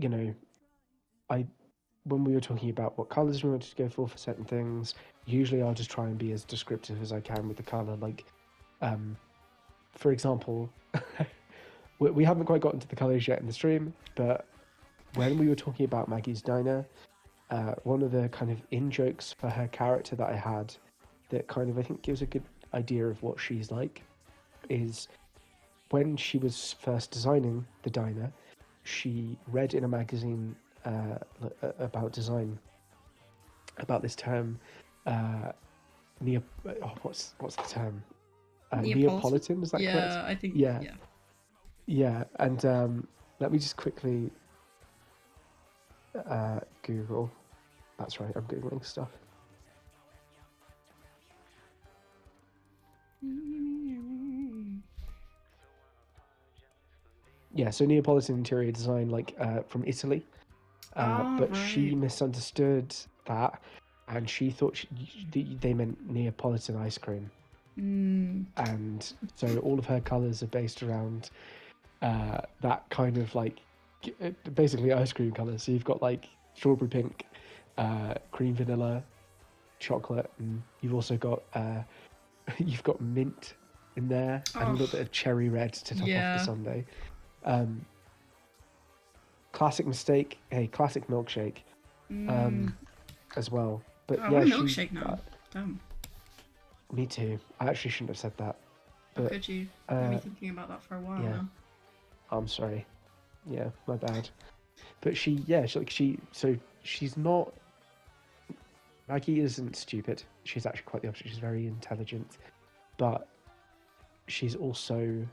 you know, when we were talking about what colors we wanted to go for certain things, usually I'll just try and be as descriptive as I can with the color. Like, for example, we haven't quite gotten to the colors yet in the stream, but when we were talking about Maggie's Diner, one of the kind of in-jokes for her character that I had that kind of, I think, gives a good idea of what she's like is when she was first designing the diner, she read in a magazine about design, about this term, what's the term? Neapolitan, is that correct? Yeah, I think, Yeah, and let me just quickly Google. That's right, I'm Googling stuff. Yeah, so Neapolitan interior design, like from Italy. But right. she misunderstood that, and she thought they meant Neapolitan ice cream. And so all of her colours are based around that kind of like basically ice cream colours. So you've got like strawberry pink, cream vanilla, chocolate, and you've also got you've got mint in there and a little bit of cherry red to top off the sundae. Classic mistake. Hey, classic milkshake. As well. But I yeah, want a milkshake now. Damn. Me too. I actually shouldn't have said that. But, could you? I've been thinking about that for a while now. I'm sorry. Yeah, my bad. But she's not. Maggie isn't stupid. She's actually quite the opposite. She's very intelligent, but she's also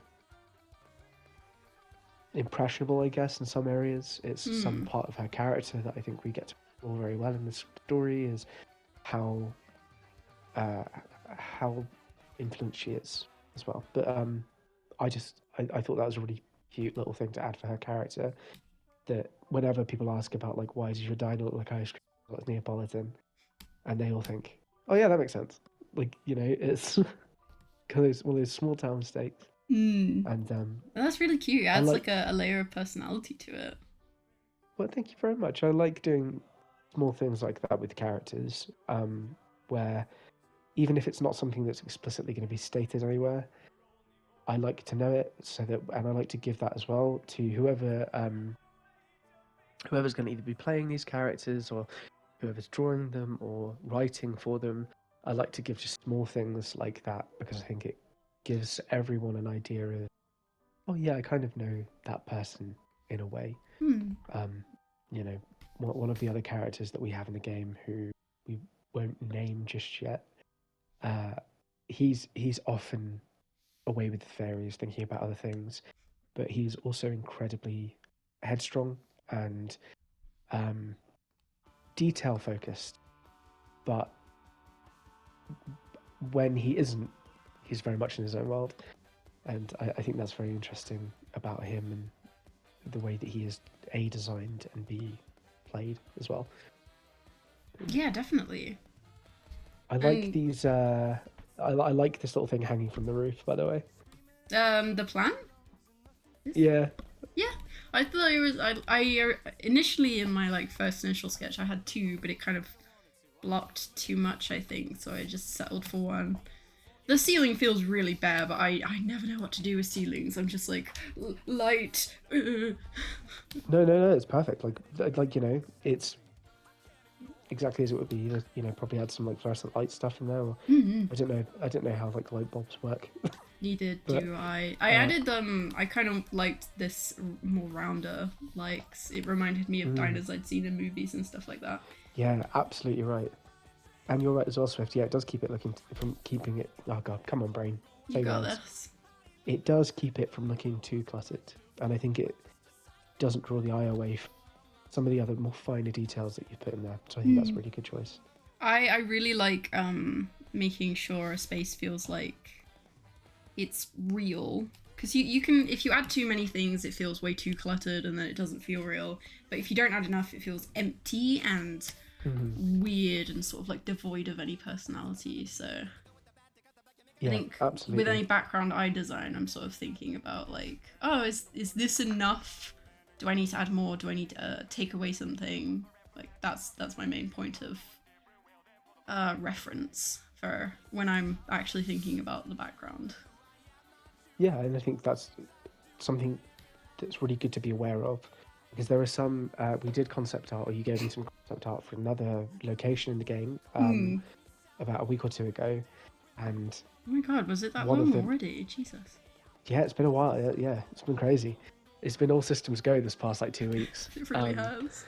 impressionable, I guess, in some areas. It's some part of her character that I think we get to explore very well in this story is how influenced she is as well. But I thought that was a really cute little thing to add for her character, that whenever people ask about like why does your diner look like ice cream, well, it's Neapolitan, and they all think, oh yeah, that makes sense. Like, you know, it's because it's one of those small town mistakes. And That's really cute. It adds like- like a layer of personality to it. well, thank you very much. I like doing small things like that with characters, where even if it's not something that's explicitly going to be stated anywhere, I like to know it, and I like to give that as well to whoever's going to either be playing these characters or whoever's drawing them or writing for them. I like to give just small things like that because I think it gives everyone an idea of, oh yeah, I kind of know that person in a way. You know, one of the other characters that we have in the game who we won't name just yet, he's often away with the fairies, thinking about other things, but he's also incredibly headstrong and detail focused. But when he isn't, he's very much in his own world, and I think that's very interesting about him and the way that he is A, designed and B, played as well. Yeah, definitely. I like these. I like this little thing hanging from the roof, by the way. The plan? Yeah. Yeah, I thought it was. I initially in my like first initial sketch, I had two, but it kind of blocked too much, I think. So I just settled for one. The ceiling feels really bare, but I never know what to do with ceilings. I'm just like light. No, it's perfect. Like it's exactly as it would be. Probably had some like fluorescent light stuff in there. Or, I don't know how like light bulbs work. Neither But, do I. I added them. I kind of liked this more rounder. Like it reminded me of diners I'd seen in movies and stuff like that. Yeah, absolutely right. And you're right as well, Swift. Yeah, it does keep it from keeping it. Oh god, come on, brain. You got this. It does keep it from looking too cluttered, and I think it doesn't draw the eye away from some of the other more finer details that you put in there. So I think that's a really good choice. I really like making sure a space feels like it's real, because you can, if you add too many things, it feels way too cluttered and then it doesn't feel real. But if you don't add enough, it feels empty and weird and sort of like devoid of any personality. So Yeah, I think absolutely. with any background I design, I'm sort of thinking about like, oh, is this enough? Do I need to add more? Do I need to take away something? Like that's my main point of reference for when I'm actually thinking about the background. Yeah, and I think that's something that's really good to be aware of, because there are some. We did concept art, or you gave me some concept art for another location in the game about a week or two ago, and Oh my god, was it that one of long them- already? Jesus. yeah, it's been a while. Yeah, it's been crazy. It's been all systems go this past like 2 weeks. It really has.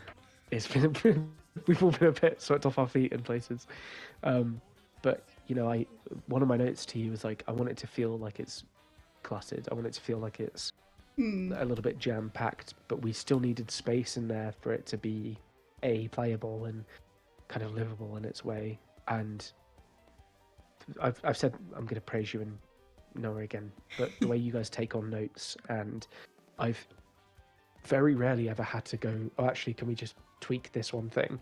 It's been we've all been a bit swept off our feet in places, but one of my notes to you was like, I want it to feel like it's cluttered. I want it to feel like it's a little bit jam packed, but we still needed space in there for it to be playable and kind of livable in its way. And I've said I'm going to praise you and Noah again, but the way you guys take on notes, and I've very rarely ever had to go, oh, actually, can we just tweak this one thing?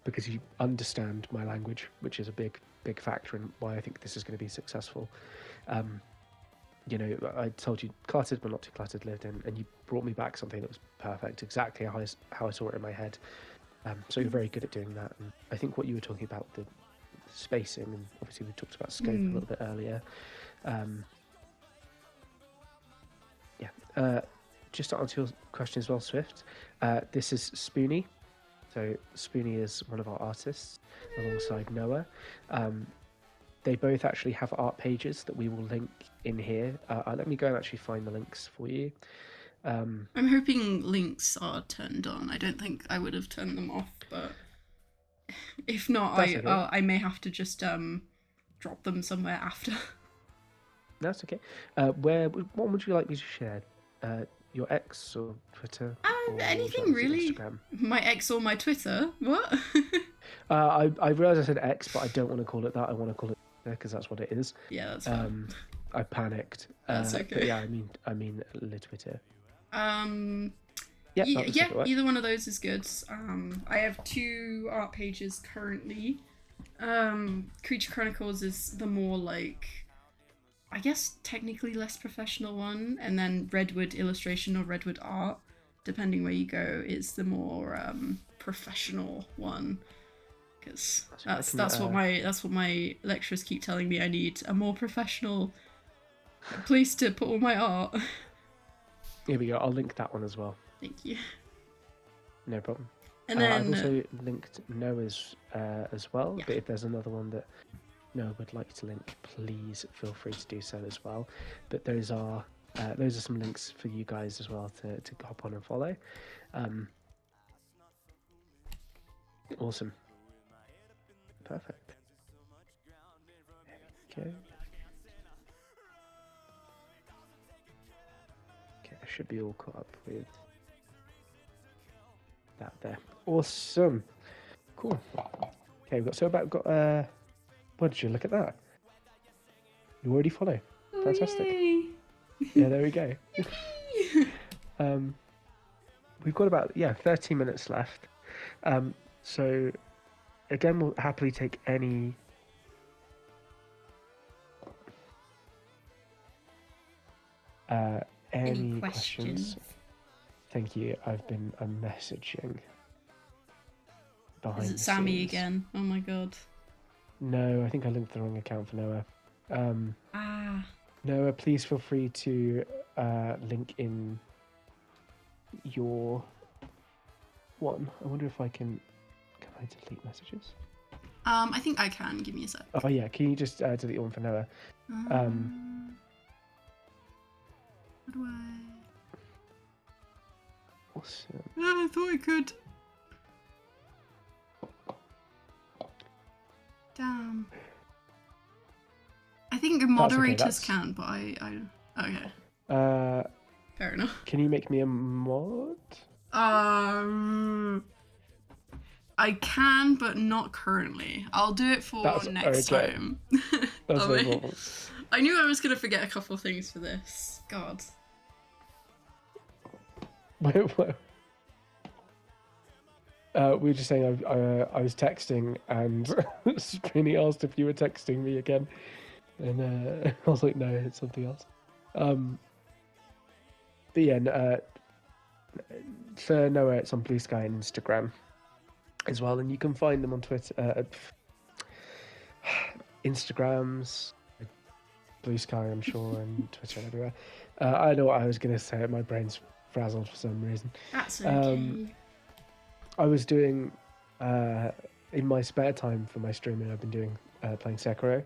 Because you understand my language, which is a big factor in why I think this is going to be successful. I told you cluttered but not too cluttered lived in, and you brought me back something that was perfect, exactly how I saw it in my head. So you're very good at doing that. And I think what you were talking about, the spacing, and obviously we talked about scope a little bit earlier. Just to answer your question as well, Swift, this is Spoonie. So Spoonie is one of our artists alongside Noah. They both actually have art pages that we will link in here. Let me go and actually find the links for you. I'm hoping links are turned on. I don't think I would have turned them off, but if not, That's okay. I may have to just drop them somewhere after. That's okay. What would you like me to share? Your X or Twitter? Or Anything really. Instagram? My X or my Twitter? What? I realised I said X, but I don't want to call it that. I want to call it Twitter because that's what it is. Yeah, that's fine. I panicked. That's okay. But yeah, I mean Le Twitter. Yeah, either one of those is good. I have 2 art pages currently. Creature Chronicles is the more like, I guess technically less professional one, and then Redwood illustration or Redwood art, depending where you go, is the more professional one. Because that's what my lecturers keep telling me. I need a more professional place to put all my art. Here we go. I'll link that one as well. Thank you. No problem. And then I've also linked Noah's as well. Yeah. But if there's another one that Noah would like to link, please feel free to do so as well. But those are some links for you guys as well to hop on and follow. Awesome. Perfect. There we go. Okay, I should be all caught up with that there. Awesome. Cool. Okay, what did you look at that? You already follow. Fantastic. Yay. Yeah, there we go. We've got about 13 minutes left. So again, we'll happily take any questions. Thank you. I've been messaging behind. Is it Sammy again? Oh my god. No, I think I linked the wrong account for Noah. Noah, please feel free to link in your one. I wonder if I can I delete messages? I think I can. Give me a sec. Oh yeah, can you just delete one for Noah? How do I? Awesome. I thought I could. Damn. I think moderators can, but I okay. Fair enough. Can you make me a mod? I can, but not currently. I'll do it for next time. That's no problem. I knew I was going to forget a couple of things for this. God. We were just saying I was texting and Spinny asked if you were texting me again. And I was like, no, it's something else. But yeah, for Noah, it's on Blue Sky and Instagram as well. And you can find them on Twitter, Instagrams, Blue Sky, I'm sure, and Twitter and everywhere. I know what I was going to say. My brain's frazzled for some reason. That's okay. I was doing, in my spare time for my streaming, I've been doing playing Sekiro.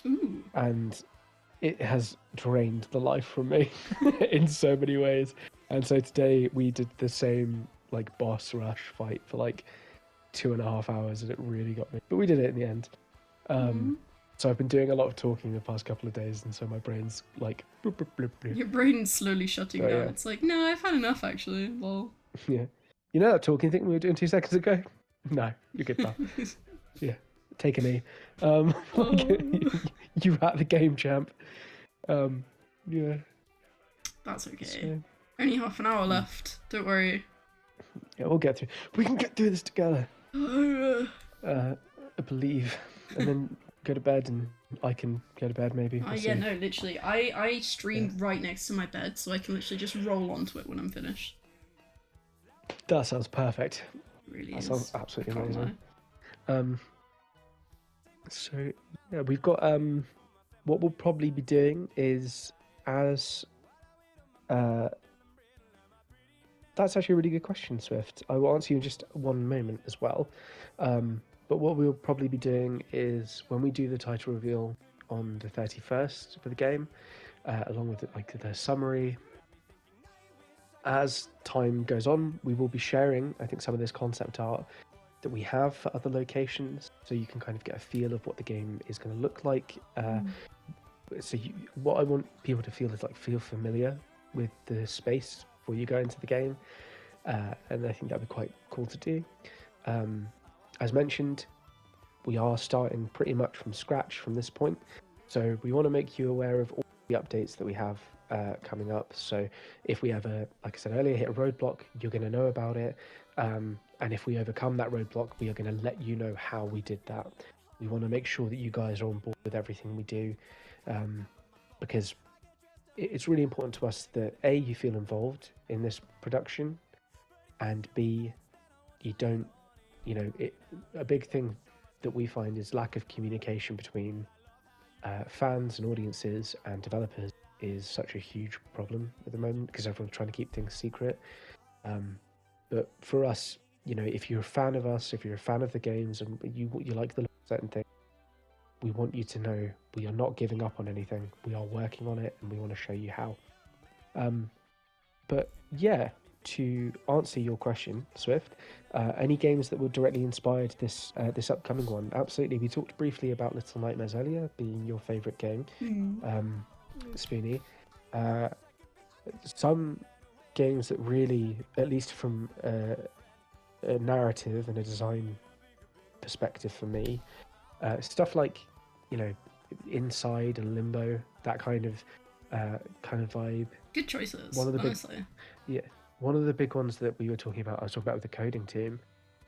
Ooh. And it has drained the life from me in so many ways. And so today we did the same like boss rush fight for like 2.5 hours, and it really got me. But we did it in the end. So I've been doing a lot of talking the past couple of days, and so my brain's like... Bloop, bloop, bloop, bloop. Your brain's slowly shutting down. Yeah. It's like, no, I've had enough, actually. Lol. Yeah. You know that talking thing we were doing 2 seconds ago? No, you're good, pal. Yeah. Take a knee. You at the game, champ. Yeah. That's okay. So, only half an hour left. Don't worry. Yeah, we'll get through. We can get through this together. I believe. And then go to bed, and I can go to bed maybe. Yeah, no, literally. I streamed right next to my bed, so I can literally just roll onto it when I'm finished. That sounds perfect. It really that is. Sounds absolutely amazing. So yeah, we've got what we'll probably be doing is that's actually a really good question, Swift. I will answer you in just one moment as well. But what we'll probably be doing is when we do the title reveal on the 31st for the game, along with like the summary. As time goes on, we will be sharing, I think, some of this concept art that we have for other locations, so you can kind of get a feel of what the game is going to look like. What I want people to feel is like feel familiar with the space before you go into the game, and I think that'd be quite cool to do. As mentioned, we are starting pretty much from scratch from this point, so we want to make you aware of all the updates that we have coming up. So if we ever, like I said earlier, hit a roadblock, you're going to know about it. And if we overcome that roadblock, we are going to let you know how we did that. We want to make sure that you guys are on board with everything we do. because it's really important to us that A, you feel involved in this production, and B, you don't, a big thing that we find is lack of communication between fans and audiences and developers is such a huge problem at the moment because everyone's trying to keep things secret. But for us, if you're a fan of us, if you're a fan of the games and you like the certain thing, we want you to know we are not giving up on anything. We are working on it, and we want to show you how. But yeah, to answer your question, Swift, any games that were directly inspired this upcoming one? Absolutely. We talked briefly about Little Nightmares earlier, being your favourite game, Spoonie. Some games that really, at least from a narrative and a design perspective for me, stuff like Inside and Limbo, that kind of vibe. Good choices. One of the honestly. One of the big ones that we were talking about, I was talking about with the coding team,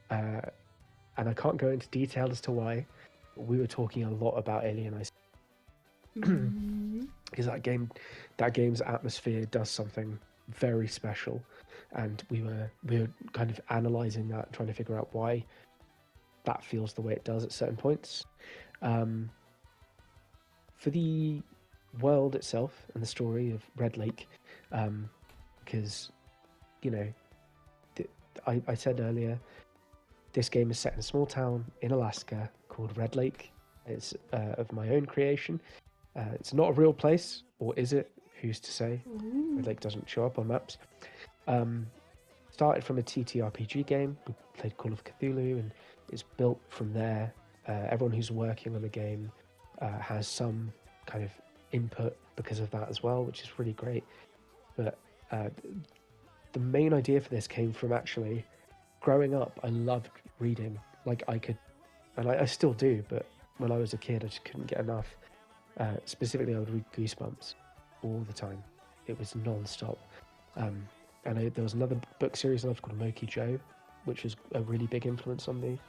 and I can't go into detail as to why, but we were talking a lot about Alien Isolation because that game's atmosphere does something very special, and we were kind of analysing that, trying to figure out why that feels the way it does at certain points. For the world itself and the story of Red Lake, because I said earlier, this game is set in a small town in Alaska called Red Lake. It's of my own creation. It's not a real place, or is it? Who's to say? Red Lake doesn't show up on maps. Started from a TTRPG game. We played Call of Cthulhu, and it's built from there. Everyone who's working on the game has some kind of input because of that as well, which is really great. But the main idea for this came from actually growing up. I loved reading. Like I still do, but when I was a kid, I just couldn't get enough. Specifically, I would read Goosebumps all the time. It was non-stop. And there was another book series I loved called Moki Joe, which was a really big influence on me.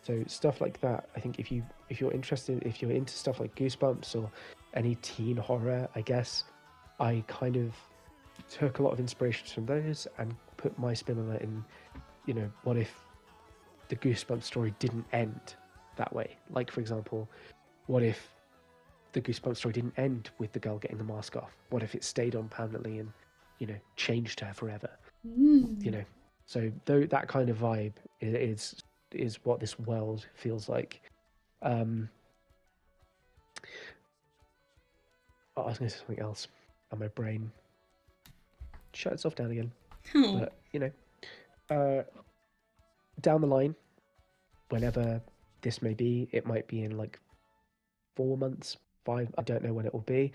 So stuff like that, I think if you're interested, if you're into stuff like Goosebumps or any teen horror, I guess, I kind of took a lot of inspirations from those and put my spin on it in, what if the Goosebumps story didn't end that way? Like, for example, what if the Goosebumps story didn't end with the girl getting the mask off? What if it stayed on permanently and, changed her forever? So that kind of vibe is what this world feels like. I was going to say something else, and my brain shut itself down again. But down the line, whenever this may be, it might be in like 4 months, 5. I don't know when it will be.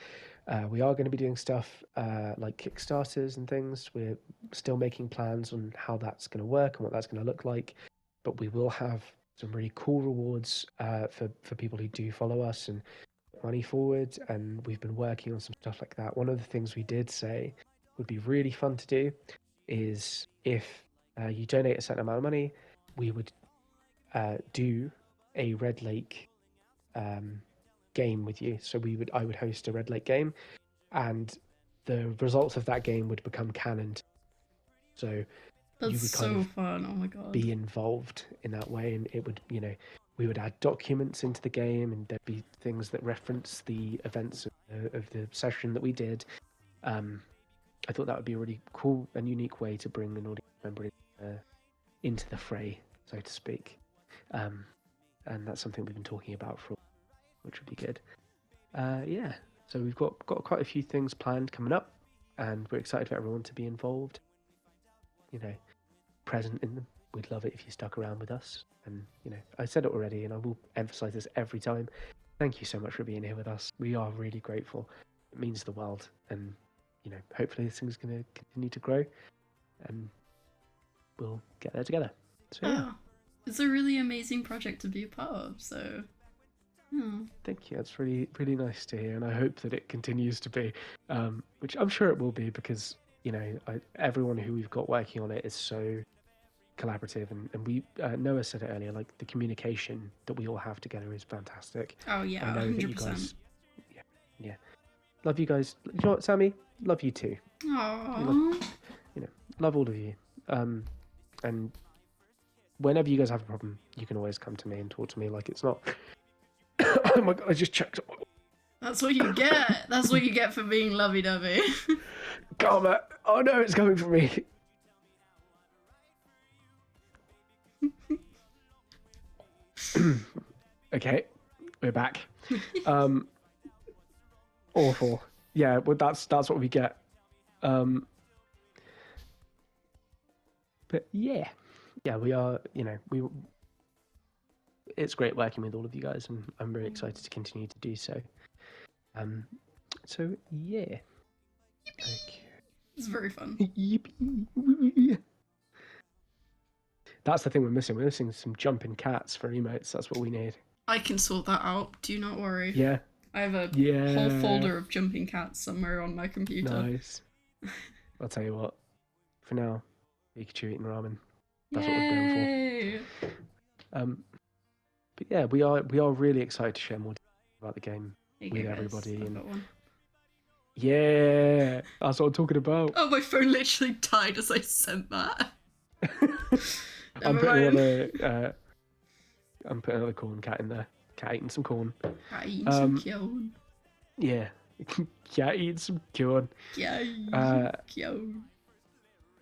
We are going to be doing stuff like Kickstarters and things. We're still making plans on how that's going to work and what that's going to look like. But we will have some really cool rewards for people who do follow us and put money forward. And we've been working on some stuff like that. One of the things we did say would be really fun to do is if you donate a certain amount of money, we would do a Red Lake game with you. So I would host a Red Lake game, and the results of that game would become canon. So that's you would so fun. Oh my god. Be involved in that way, and it would, we would add documents into the game, and there'd be things that reference the events of the session that we did. I thought that would be a really cool and unique way to bring an audience member into the fray, so to speak. And that's something we've been talking about for, which would be good. So we've got quite a few things planned coming up, and we're excited for everyone to be involved, present in them. We'd love it if you stuck around with us. And I said it already, and I will emphasize this every time. Thank you so much for being here with us. We are really grateful. It means the world, and hopefully this thing's going to continue to grow, and we'll get there together. So yeah. It's a really amazing project to be a part of, so Thank you. That's really, really nice to hear, and I hope that it continues to be, which I'm sure it will be, because everyone who we've got working on it is so collaborative, and we Noah said it earlier, like the communication that we all have together is fantastic. Oh yeah, I know 100%. that you guys, love you guys. You know what, Sammy? Love you too. Aww. Love all of you. And whenever you guys have a problem, you can always come to me and talk to me like it's not. Oh my god! I just checked. That's what you get. That's what you get for being lovey-dovey. Karma! Oh no, it's coming for me. Okay, we're back. Awful. Yeah, well, that's what we get. But yeah, we are. It's great working with all of you guys, and I'm very excited to continue to do so. So yeah. Okay. It's very fun. Yippee. That's the thing we're missing. We're missing some jumping cats for emotes. That's what we need. I can sort that out. Do not worry. Yeah. I have a whole folder of jumping cats somewhere on my computer. Nice. I'll tell you what. For now, Pikachu eating ramen. That's Yay! what we're going for. But yeah, we are really excited to share more about the game with everybody. I've got one. Yeah, that's what I'm talking about. Oh, my phone literally died as I sent that. I'm putting another corn cat in there. Cat eating some corn. Cat eating some corn. Yeah, cat eating some corn. Cat eating some corn.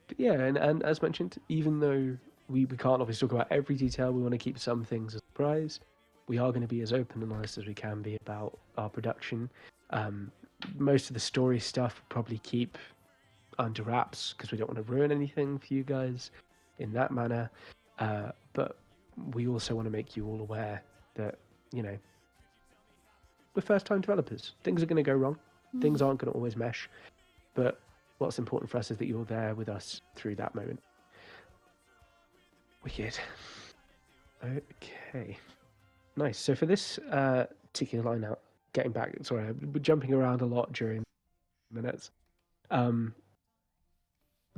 But yeah, and as mentioned, even though we can't obviously talk about every detail, we want to keep some things a surprise. We are going to be as open and honest as we can be about our production. Most of the story stuff we'll probably keep under wraps because we don't want to ruin anything for you guys in that manner. But we also want to make you all aware that, we're first-time developers. Things are going to go wrong. Things aren't going to always mesh. But what's important for us is that you're there with us through that moment. Wicked. Okay. Nice. So for this particular line out, getting back, sorry, we're jumping around a lot during minutes.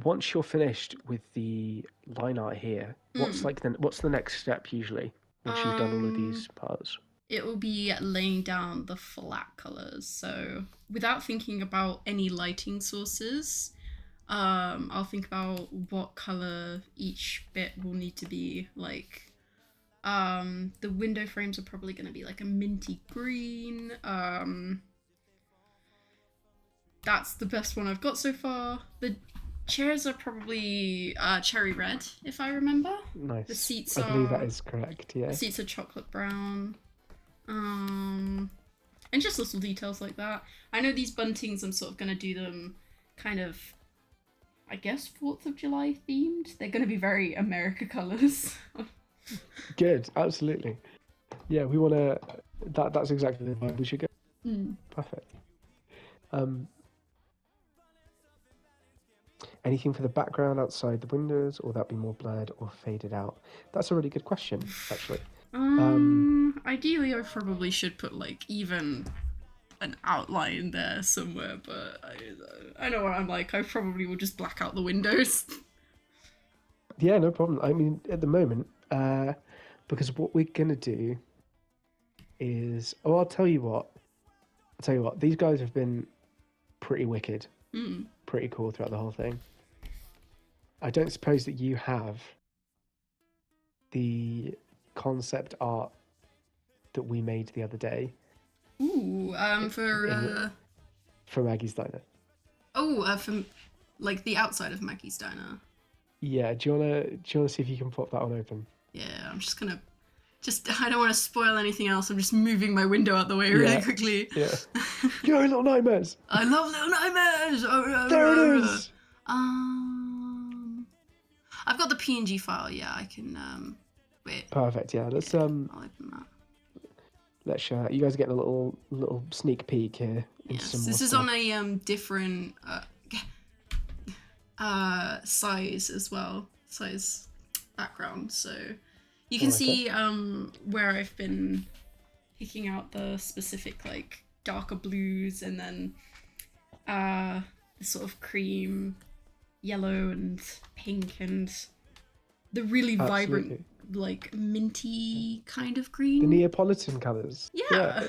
Once you're finished with the line art here, what's the next step usually once you've done all of these parts? It will be laying down the flat colors. So without thinking about any lighting sources, I'll think about what color each bit will need to be. Like, the window frames are probably going to be like a minty green. That's the best one I've got so far. The chairs are probably cherry red, if I remember. Nice. The seats I believe that is correct, yeah. The seats are chocolate brown. And just little details like that. I know these buntings, I'm sort of going to do them kind of, I guess, 4th of July themed. They're going to be very America colours. Good, absolutely. Yeah, we want to... That's exactly the vibe we should go. Perfect. Anything for the background outside the windows, or that be more blurred or faded out? That's a really good question, actually. Ideally, I probably should put like even an outline there somewhere, but I know what I'm like. I probably will just black out the windows. Yeah, no problem. I mean, at the moment, because what we're gonna do is, I'll tell you what. These guys have been pretty wicked, pretty cool throughout the whole thing. I don't suppose that you have the concept art that we made the other day. Ooh, for Maggie's Diner. From like the outside of Maggie's Diner. Yeah, do you wanna see if you can pop that one open? Yeah, I'm just gonna. I don't want to spoil anything else. I'm just moving my window out the way really quickly. Yeah. Little nightmares. I love Little Nightmares. There it is. I've got the PNG file. Yeah, I can. Wait. Perfect. Yeah. Let's I'll open that. Let's share. You guys are getting a little sneak peek here. Yes, this is on a different size as well. Size background, so. You can see where I've been picking out the specific like darker blues and then the sort of cream, yellow and pink and the really vibrant like minty kind of green. The Neapolitan colours. Yeah.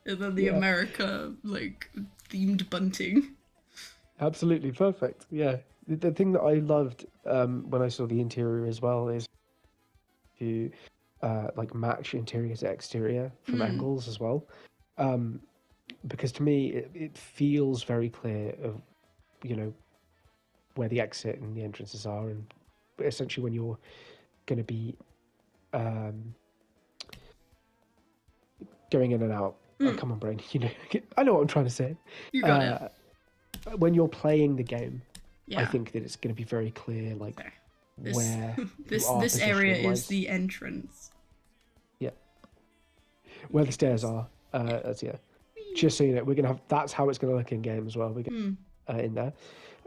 And then the Yeah. America like themed bunting. Absolutely perfect. Yeah. The thing that I loved when I saw the interior as well is to like match interior to exterior from angles as well. Because to me, it feels very clear of, you know, where the exit and the entrances are, and essentially when you're going to be going in and out. Oh, come on, brain. You know, I know what I'm trying to say. You got it. When you're playing the game, I Yeah. think that it's going to be very clear, like Okay. This where this you are this area is positioning-wise. the entrance. Yeah, where the stairs are. Just so you know, we're gonna have. That's how it's gonna look in game as well. We get in there.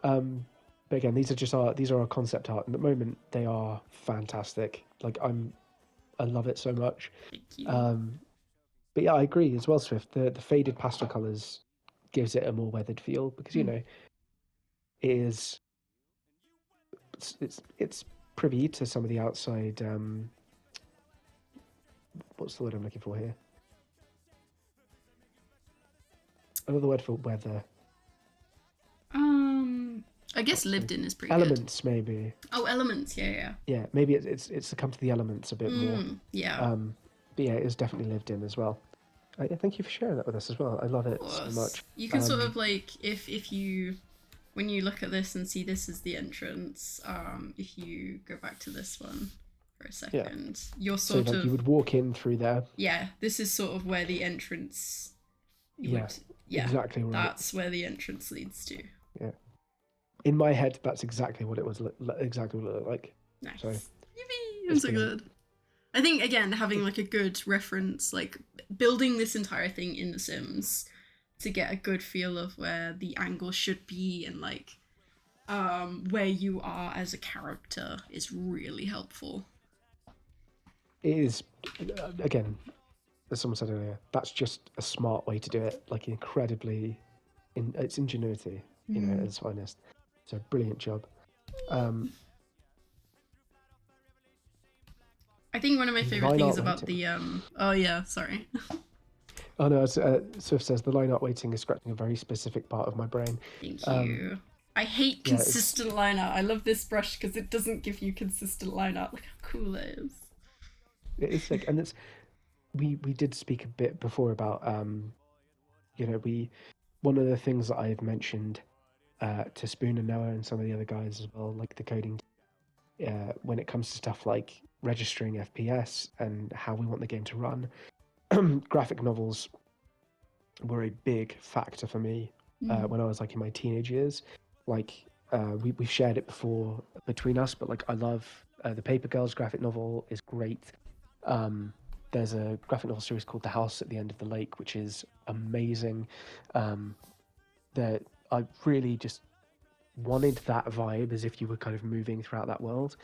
But again, these are our concept art, and at the moment they are fantastic. Like I love it so much. Thank you. But yeah, I agree as well, Swift. The faded pastel colors gives it a more weathered feel because you know it is. It's privy to some of the outside. What's the word I'm looking for here? Another word for weather. I guess lived in is pretty Elements, maybe. good. Oh, elements. Yeah. Yeah, maybe it's succumbed to the elements a bit more. Yeah. But yeah, it's definitely lived in as well. Yeah, thank you for sharing that with us as well. I love it so much. You can sort of like if you when you look at this and see this is the entrance, if you go back to this one for a second, you're sort so, like, of you would walk in through there. Yeah, this is sort of where the entrance Yeah, exactly right. That's where the entrance leads to. Yeah. In my head, that's exactly what it was. Exactly what it looked like. Nice. So, Yippee! I'm so good. I think again having like a good reference, like building this entire thing in The Sims to get a good feel of where the angle should be and like where you are as a character is really helpful. It is, again, as someone said earlier, that's just a smart way to do it. Like incredibly, it's ingenuity, you know, at its finest. So brilliant job. I think one of my favorite things about the oh yeah, sorry. Oh no, Swift says the line art weighting is scratching a very specific part of my brain. Thank you. I hate consistent line art. I love this brush because it doesn't give you consistent line art. Look how cool it is. It is sick, and it's we did speak a bit before about you know, one of the things that I've mentioned to Spoon and Noah and some of the other guys as well, like the coding, when it comes to stuff like registering FPS and how we want the game to run. Graphic novels were a big factor for me when I was like in my teenage years. Like we've shared it before between us, but like I love the Paper Girls graphic novel is great. There's a graphic novel series called The House at the End of the Lake, which is amazing. That I really just wanted that vibe as if you were kind of moving throughout that world.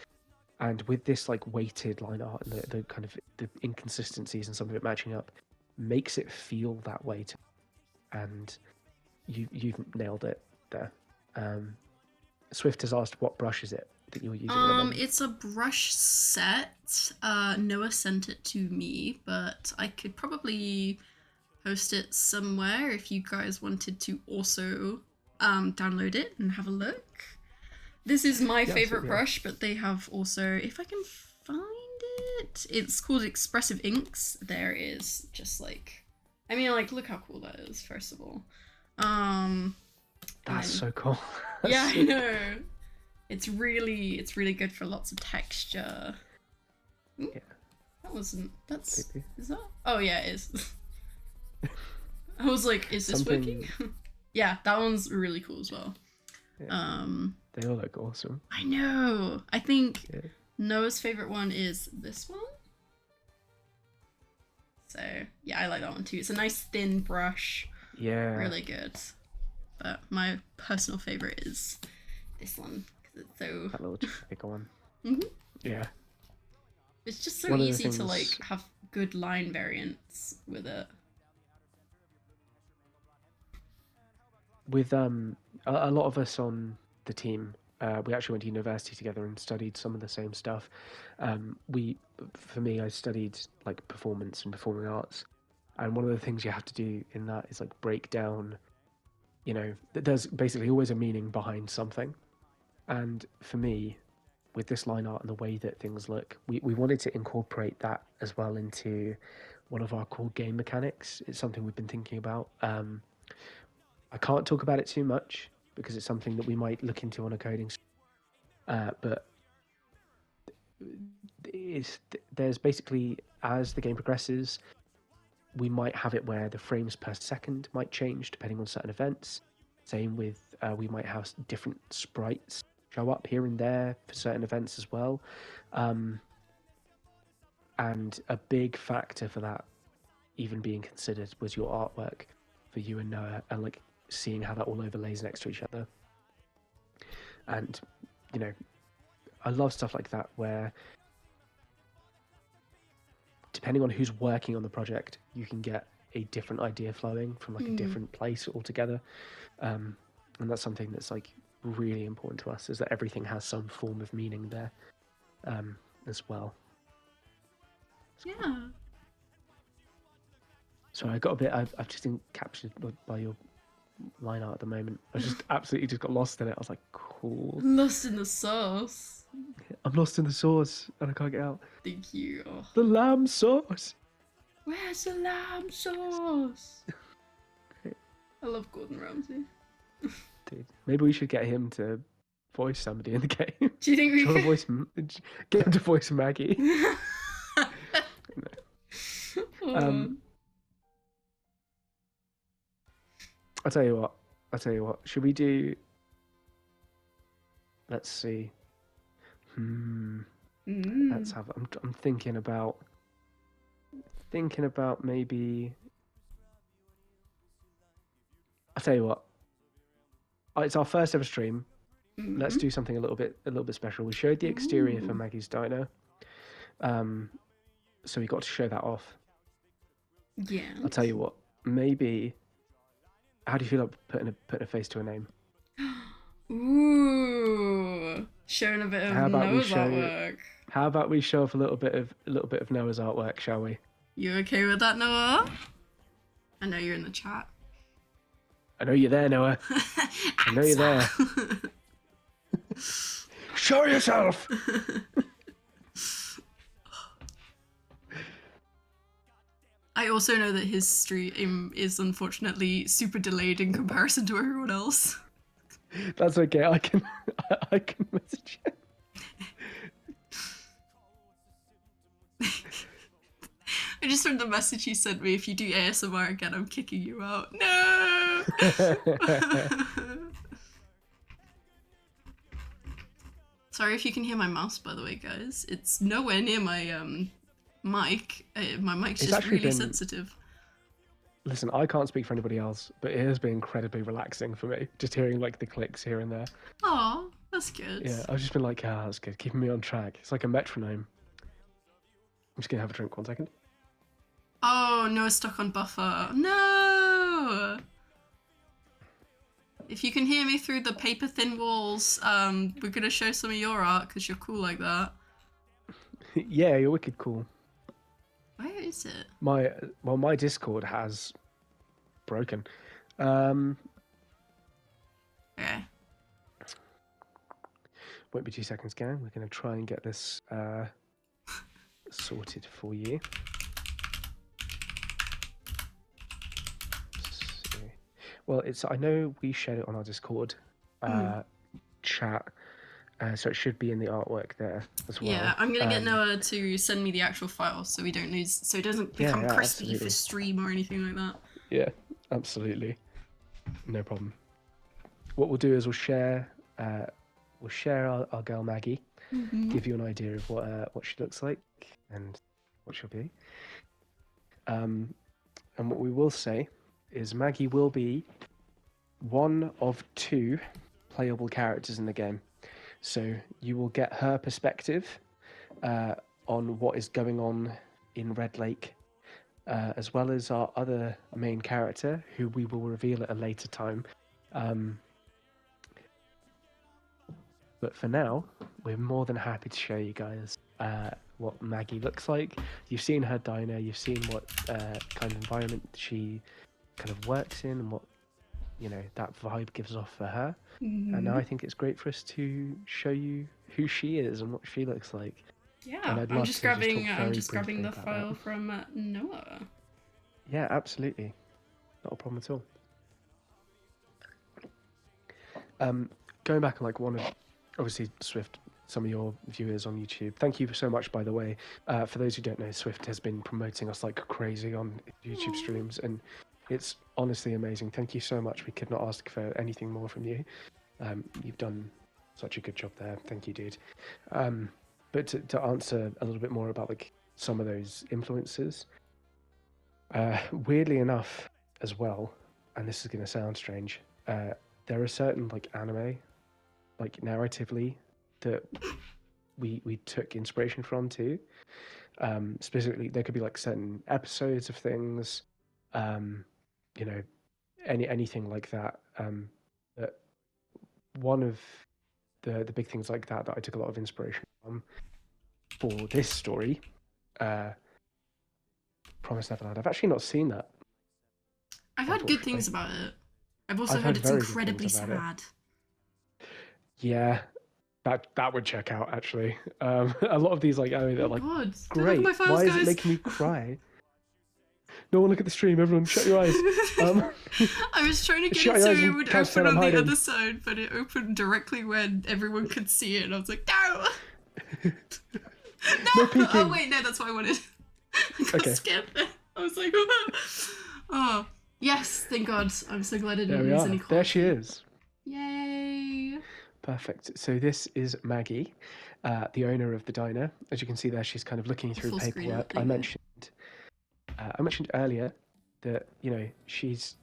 And with this like weighted line art and the kind of the inconsistencies and some of it matching up makes it feel that way to me. And you've nailed it there. Swift has asked what brush is it that you're using? It's a brush set. Noah sent it to me, but I could probably post it somewhere if you guys wanted to also download it and have a look. This is my favorite brush, but they have also, if I can find it, it's called Expressive Inks. There is just like, I mean, like, look how cool that is, first of all. That's so cool. Yeah, I know. It's really good for lots of texture. Ooh, yeah. That wasn't, is that? Oh yeah, it is. I was like, is this working? Yeah, that one's really cool as well. Yeah. They all look awesome. I know. I think Noah's favorite one is this one. So yeah, I like that one too. It's a nice thin brush. Yeah. Really good. But my personal favorite is this one because it's so. That little bigger one. Yeah. It's just so easy to like have good line variants with it. With a lot of us on the team, we actually went to university together and studied some of the same stuff. For me, I studied like performance and performing arts, And one of the things you have to do in that is like break down, there's basically always a meaning behind something. And for me, with this line art and the way that things look, we wanted to incorporate that as well into one of our core game mechanics. It's something we've been thinking about. I can't talk about it too much because it's something that we might look into on a coding. But there's basically, as the game progresses, we might have it where the frames per second might change depending on certain events. Same with, we might have different sprites show up here and there for certain events as well. And a big factor for that even being considered was your artwork for you and Noah, and like seeing how that all overlays next to each other. And I love stuff like that where depending on who's working on the project, you can get a different idea flowing from like a different place altogether. And that's something that's like really important to us, is that everything has some form of meaning there as well. Yeah. So I got a bit, I've just been captured by your line art at the moment. I just absolutely just got lost in it. I was like, cool. Lost in the sauce. I'm lost in the sauce and I can't get out. Thank you. Oh. The lamb sauce. Where's the lamb sauce? I love Gordon Ramsay. Dude, maybe we should get him to voice somebody in the game. Do you think we could get him to voice Maggie? I'll tell you what. Should we do? Let's see. Let's have. I'm thinking about maybe. I'll tell you what. It's our first ever stream. Let's do something a little bit special. We showed the exterior for Maggie's diner, so we got to show that off. Yeah. I'll tell you what. Maybe. How do you feel about putting a face to a name? Ooh, showing a bit of Noah's artwork. How about we show off a little bit of Noah's artwork, shall we? You okay with that, Noah? I know you're in the chat. I know you're there, Noah. I know you're there. Show yourself. I also know that his stream is unfortunately super delayed in comparison to everyone else. That's okay. I can message him. I just heard the message he sent me. If you do ASMR again, I'm kicking you out. No. Sorry if you can hear my mouse, by the way, guys. It's nowhere near my mic. My mic's just really sensitive. Listen, I can't speak for anybody else, but it has been incredibly relaxing for me, just hearing like the clicks here and there. Oh, that's good. Yeah, I've just been like, that's good, keeping me on track. It's like a metronome. I'm just gonna have a drink 1 second. Oh, Noah's stuck on buffer. No! If you can hear me through the paper thin walls, we're gonna show some of your art because you're cool like that. Yeah, you're wicked cool. Where is it? My Discord has broken. Okay. Won't be 2 seconds, gang. We're going to try and get this sorted for you. Well, I know we shared it on our Discord chat. So it should be in the artwork there as well. Yeah, I'm gonna get Noah to send me the actual file so we don't lose, so it doesn't become crispy absolutely. for stream or anything like that. Yeah, absolutely, no problem. What we'll do is we'll share our girl Maggie, give you an idea of what she looks like and what she'll be. And what we will say is Maggie will be one of 2 playable characters in the game. So you will get her perspective on what is going on in Red Lake, as well as our other main character, who we will reveal at a later time. But for now, we're more than happy to show you guys what Maggie looks like. You've seen her diner, you've seen what kind of environment she kind of works in, and what, you know, that vibe gives off for her. And now I think it's great for us to show you who she is and what she looks like. Yeah, And I'd I'm love just to just talk grabbing. I'm very just grabbing briefly the about file that. from Noah. Yeah, absolutely. Not a problem at all. Going back on like one of, obviously, Swift, some of your viewers on YouTube. Thank you so much, by the way. For those who don't know, Swift has been promoting us like crazy on YouTube streams, and it's honestly amazing. Thank you so much. We could not ask for anything more from you. You've done such a good job there. Thank you, dude. But to answer a little bit more about like some of those influences, weirdly enough, as well, and this is going to sound strange, there are certain like anime, like narratively, that we took inspiration from too. Specifically, there could be like certain episodes of things, you know, anything like that. But one of the big things like that I took a lot of inspiration from for this story, Promised Neverland. I've actually not seen that. I've heard good things about it. I've also I've heard heard it's very good incredibly things about it. sad. Yeah, that would check out actually. A lot of these like anime, they're Oh like, God! Don't look great. at my files, Why is guys. it making me cry? No one look at the stream. Everyone, shut your eyes. I was trying to get Shut it your so eyes it and would cast open I'm on the hiding. other side, but it opened directly when everyone could see it, and I was like, no! No peeking. Oh wait, no, that's what I wanted. I got Okay. scared there. I was like, oh, yes, thank God. I'm so glad I There didn't we lose are. any There quality. she is. Yay! Perfect. So this is Maggie, the owner of the diner. As you can see there, she's kind of looking through Full screen paperwork. it, I there you mentioned earlier that, you know, she's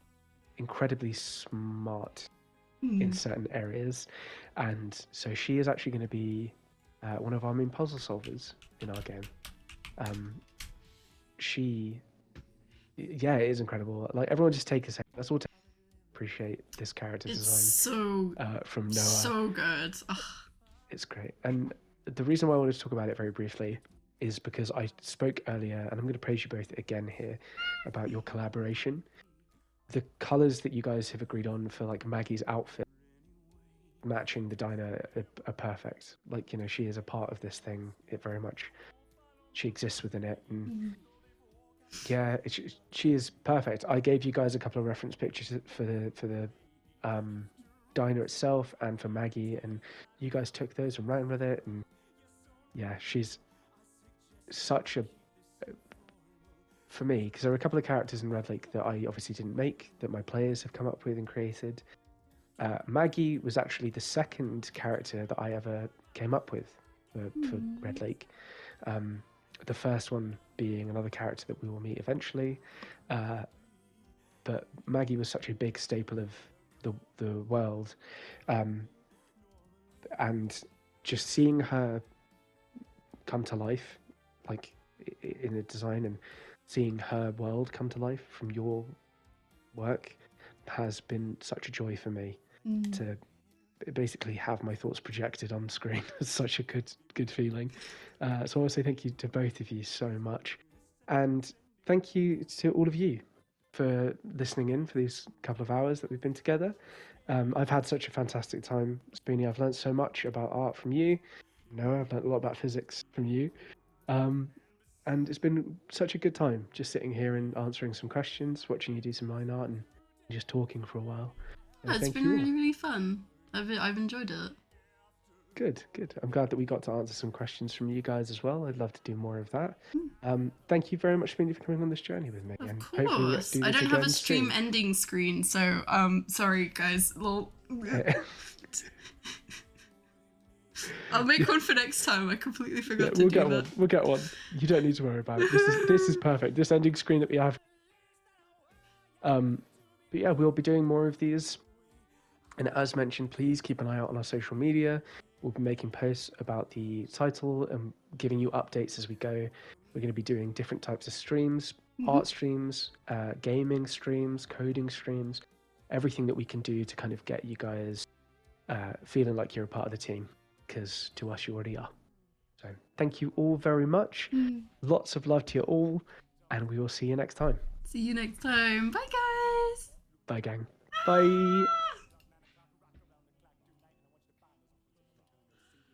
incredibly smart in certain areas, and so she is actually going to be one of our main puzzle solvers in our game. Yeah, it is incredible. Like, everyone just take a second. Let's all appreciate this character It's design from Noah. so good. Ugh. It's great. And the reason why I wanted to talk about it very briefly is because I spoke earlier, and I'm going to praise you both again here, about your collaboration. The colors that you guys have agreed on for like Maggie's outfit matching the diner are perfect. Like, you know, she is a part of this thing. It very much, she exists within it. And yeah, she is perfect. I gave you guys a couple of reference pictures for the diner itself and for Maggie, and you guys took those and ran with it. And yeah, she's such a, for me, because there are a couple of characters in Red Lake that I obviously didn't make, that my players have come up with and created. Maggie was actually the second character that I ever came up with for Red Lake. The first one being another character that we will meet eventually. But Maggie was such a big staple of the world. And just seeing her come to life, like in the design, and seeing her world come to life from your work has been such a joy for me to basically have my thoughts projected on screen. It's such a good feeling. So I want to say thank you to both of you so much, and thank you to all of you for listening in for these couple of hours that we've been together. I've had such a fantastic time, Spoonie. I've learned so much about art from you. Noah, I've learned a lot about physics from you. And it's been such a good time just sitting here and answering some questions, watching you do some line art, and just talking for a while. And It's thank been you all. really, really fun. I've enjoyed it. Good. I'm glad that we got to answer some questions from you guys as well. I'd love to do more of that. Thank you very much, Mindy, for coming on this journey with me. Of And course. hopefully we get to do this I don't again have a stream soon. ending screen, so sorry guys. Lol. I'll make one for next time. I completely forgot to do that. We'll get one. You don't need to worry about it. This is perfect. This ending screen that we have. But yeah, we'll be doing more of these. And as mentioned, please keep an eye out on our social media. We'll be making posts about the title and giving you updates as we go. We're going to be doing different types of streams, art streams, gaming streams, coding streams, everything that we can do to kind of get you guys feeling like you're a part of the team, because to us you already are. So thank you all very much. Lots of love to you all, and we will see you next time. See you next time. Bye, guys. Bye, gang. Bye.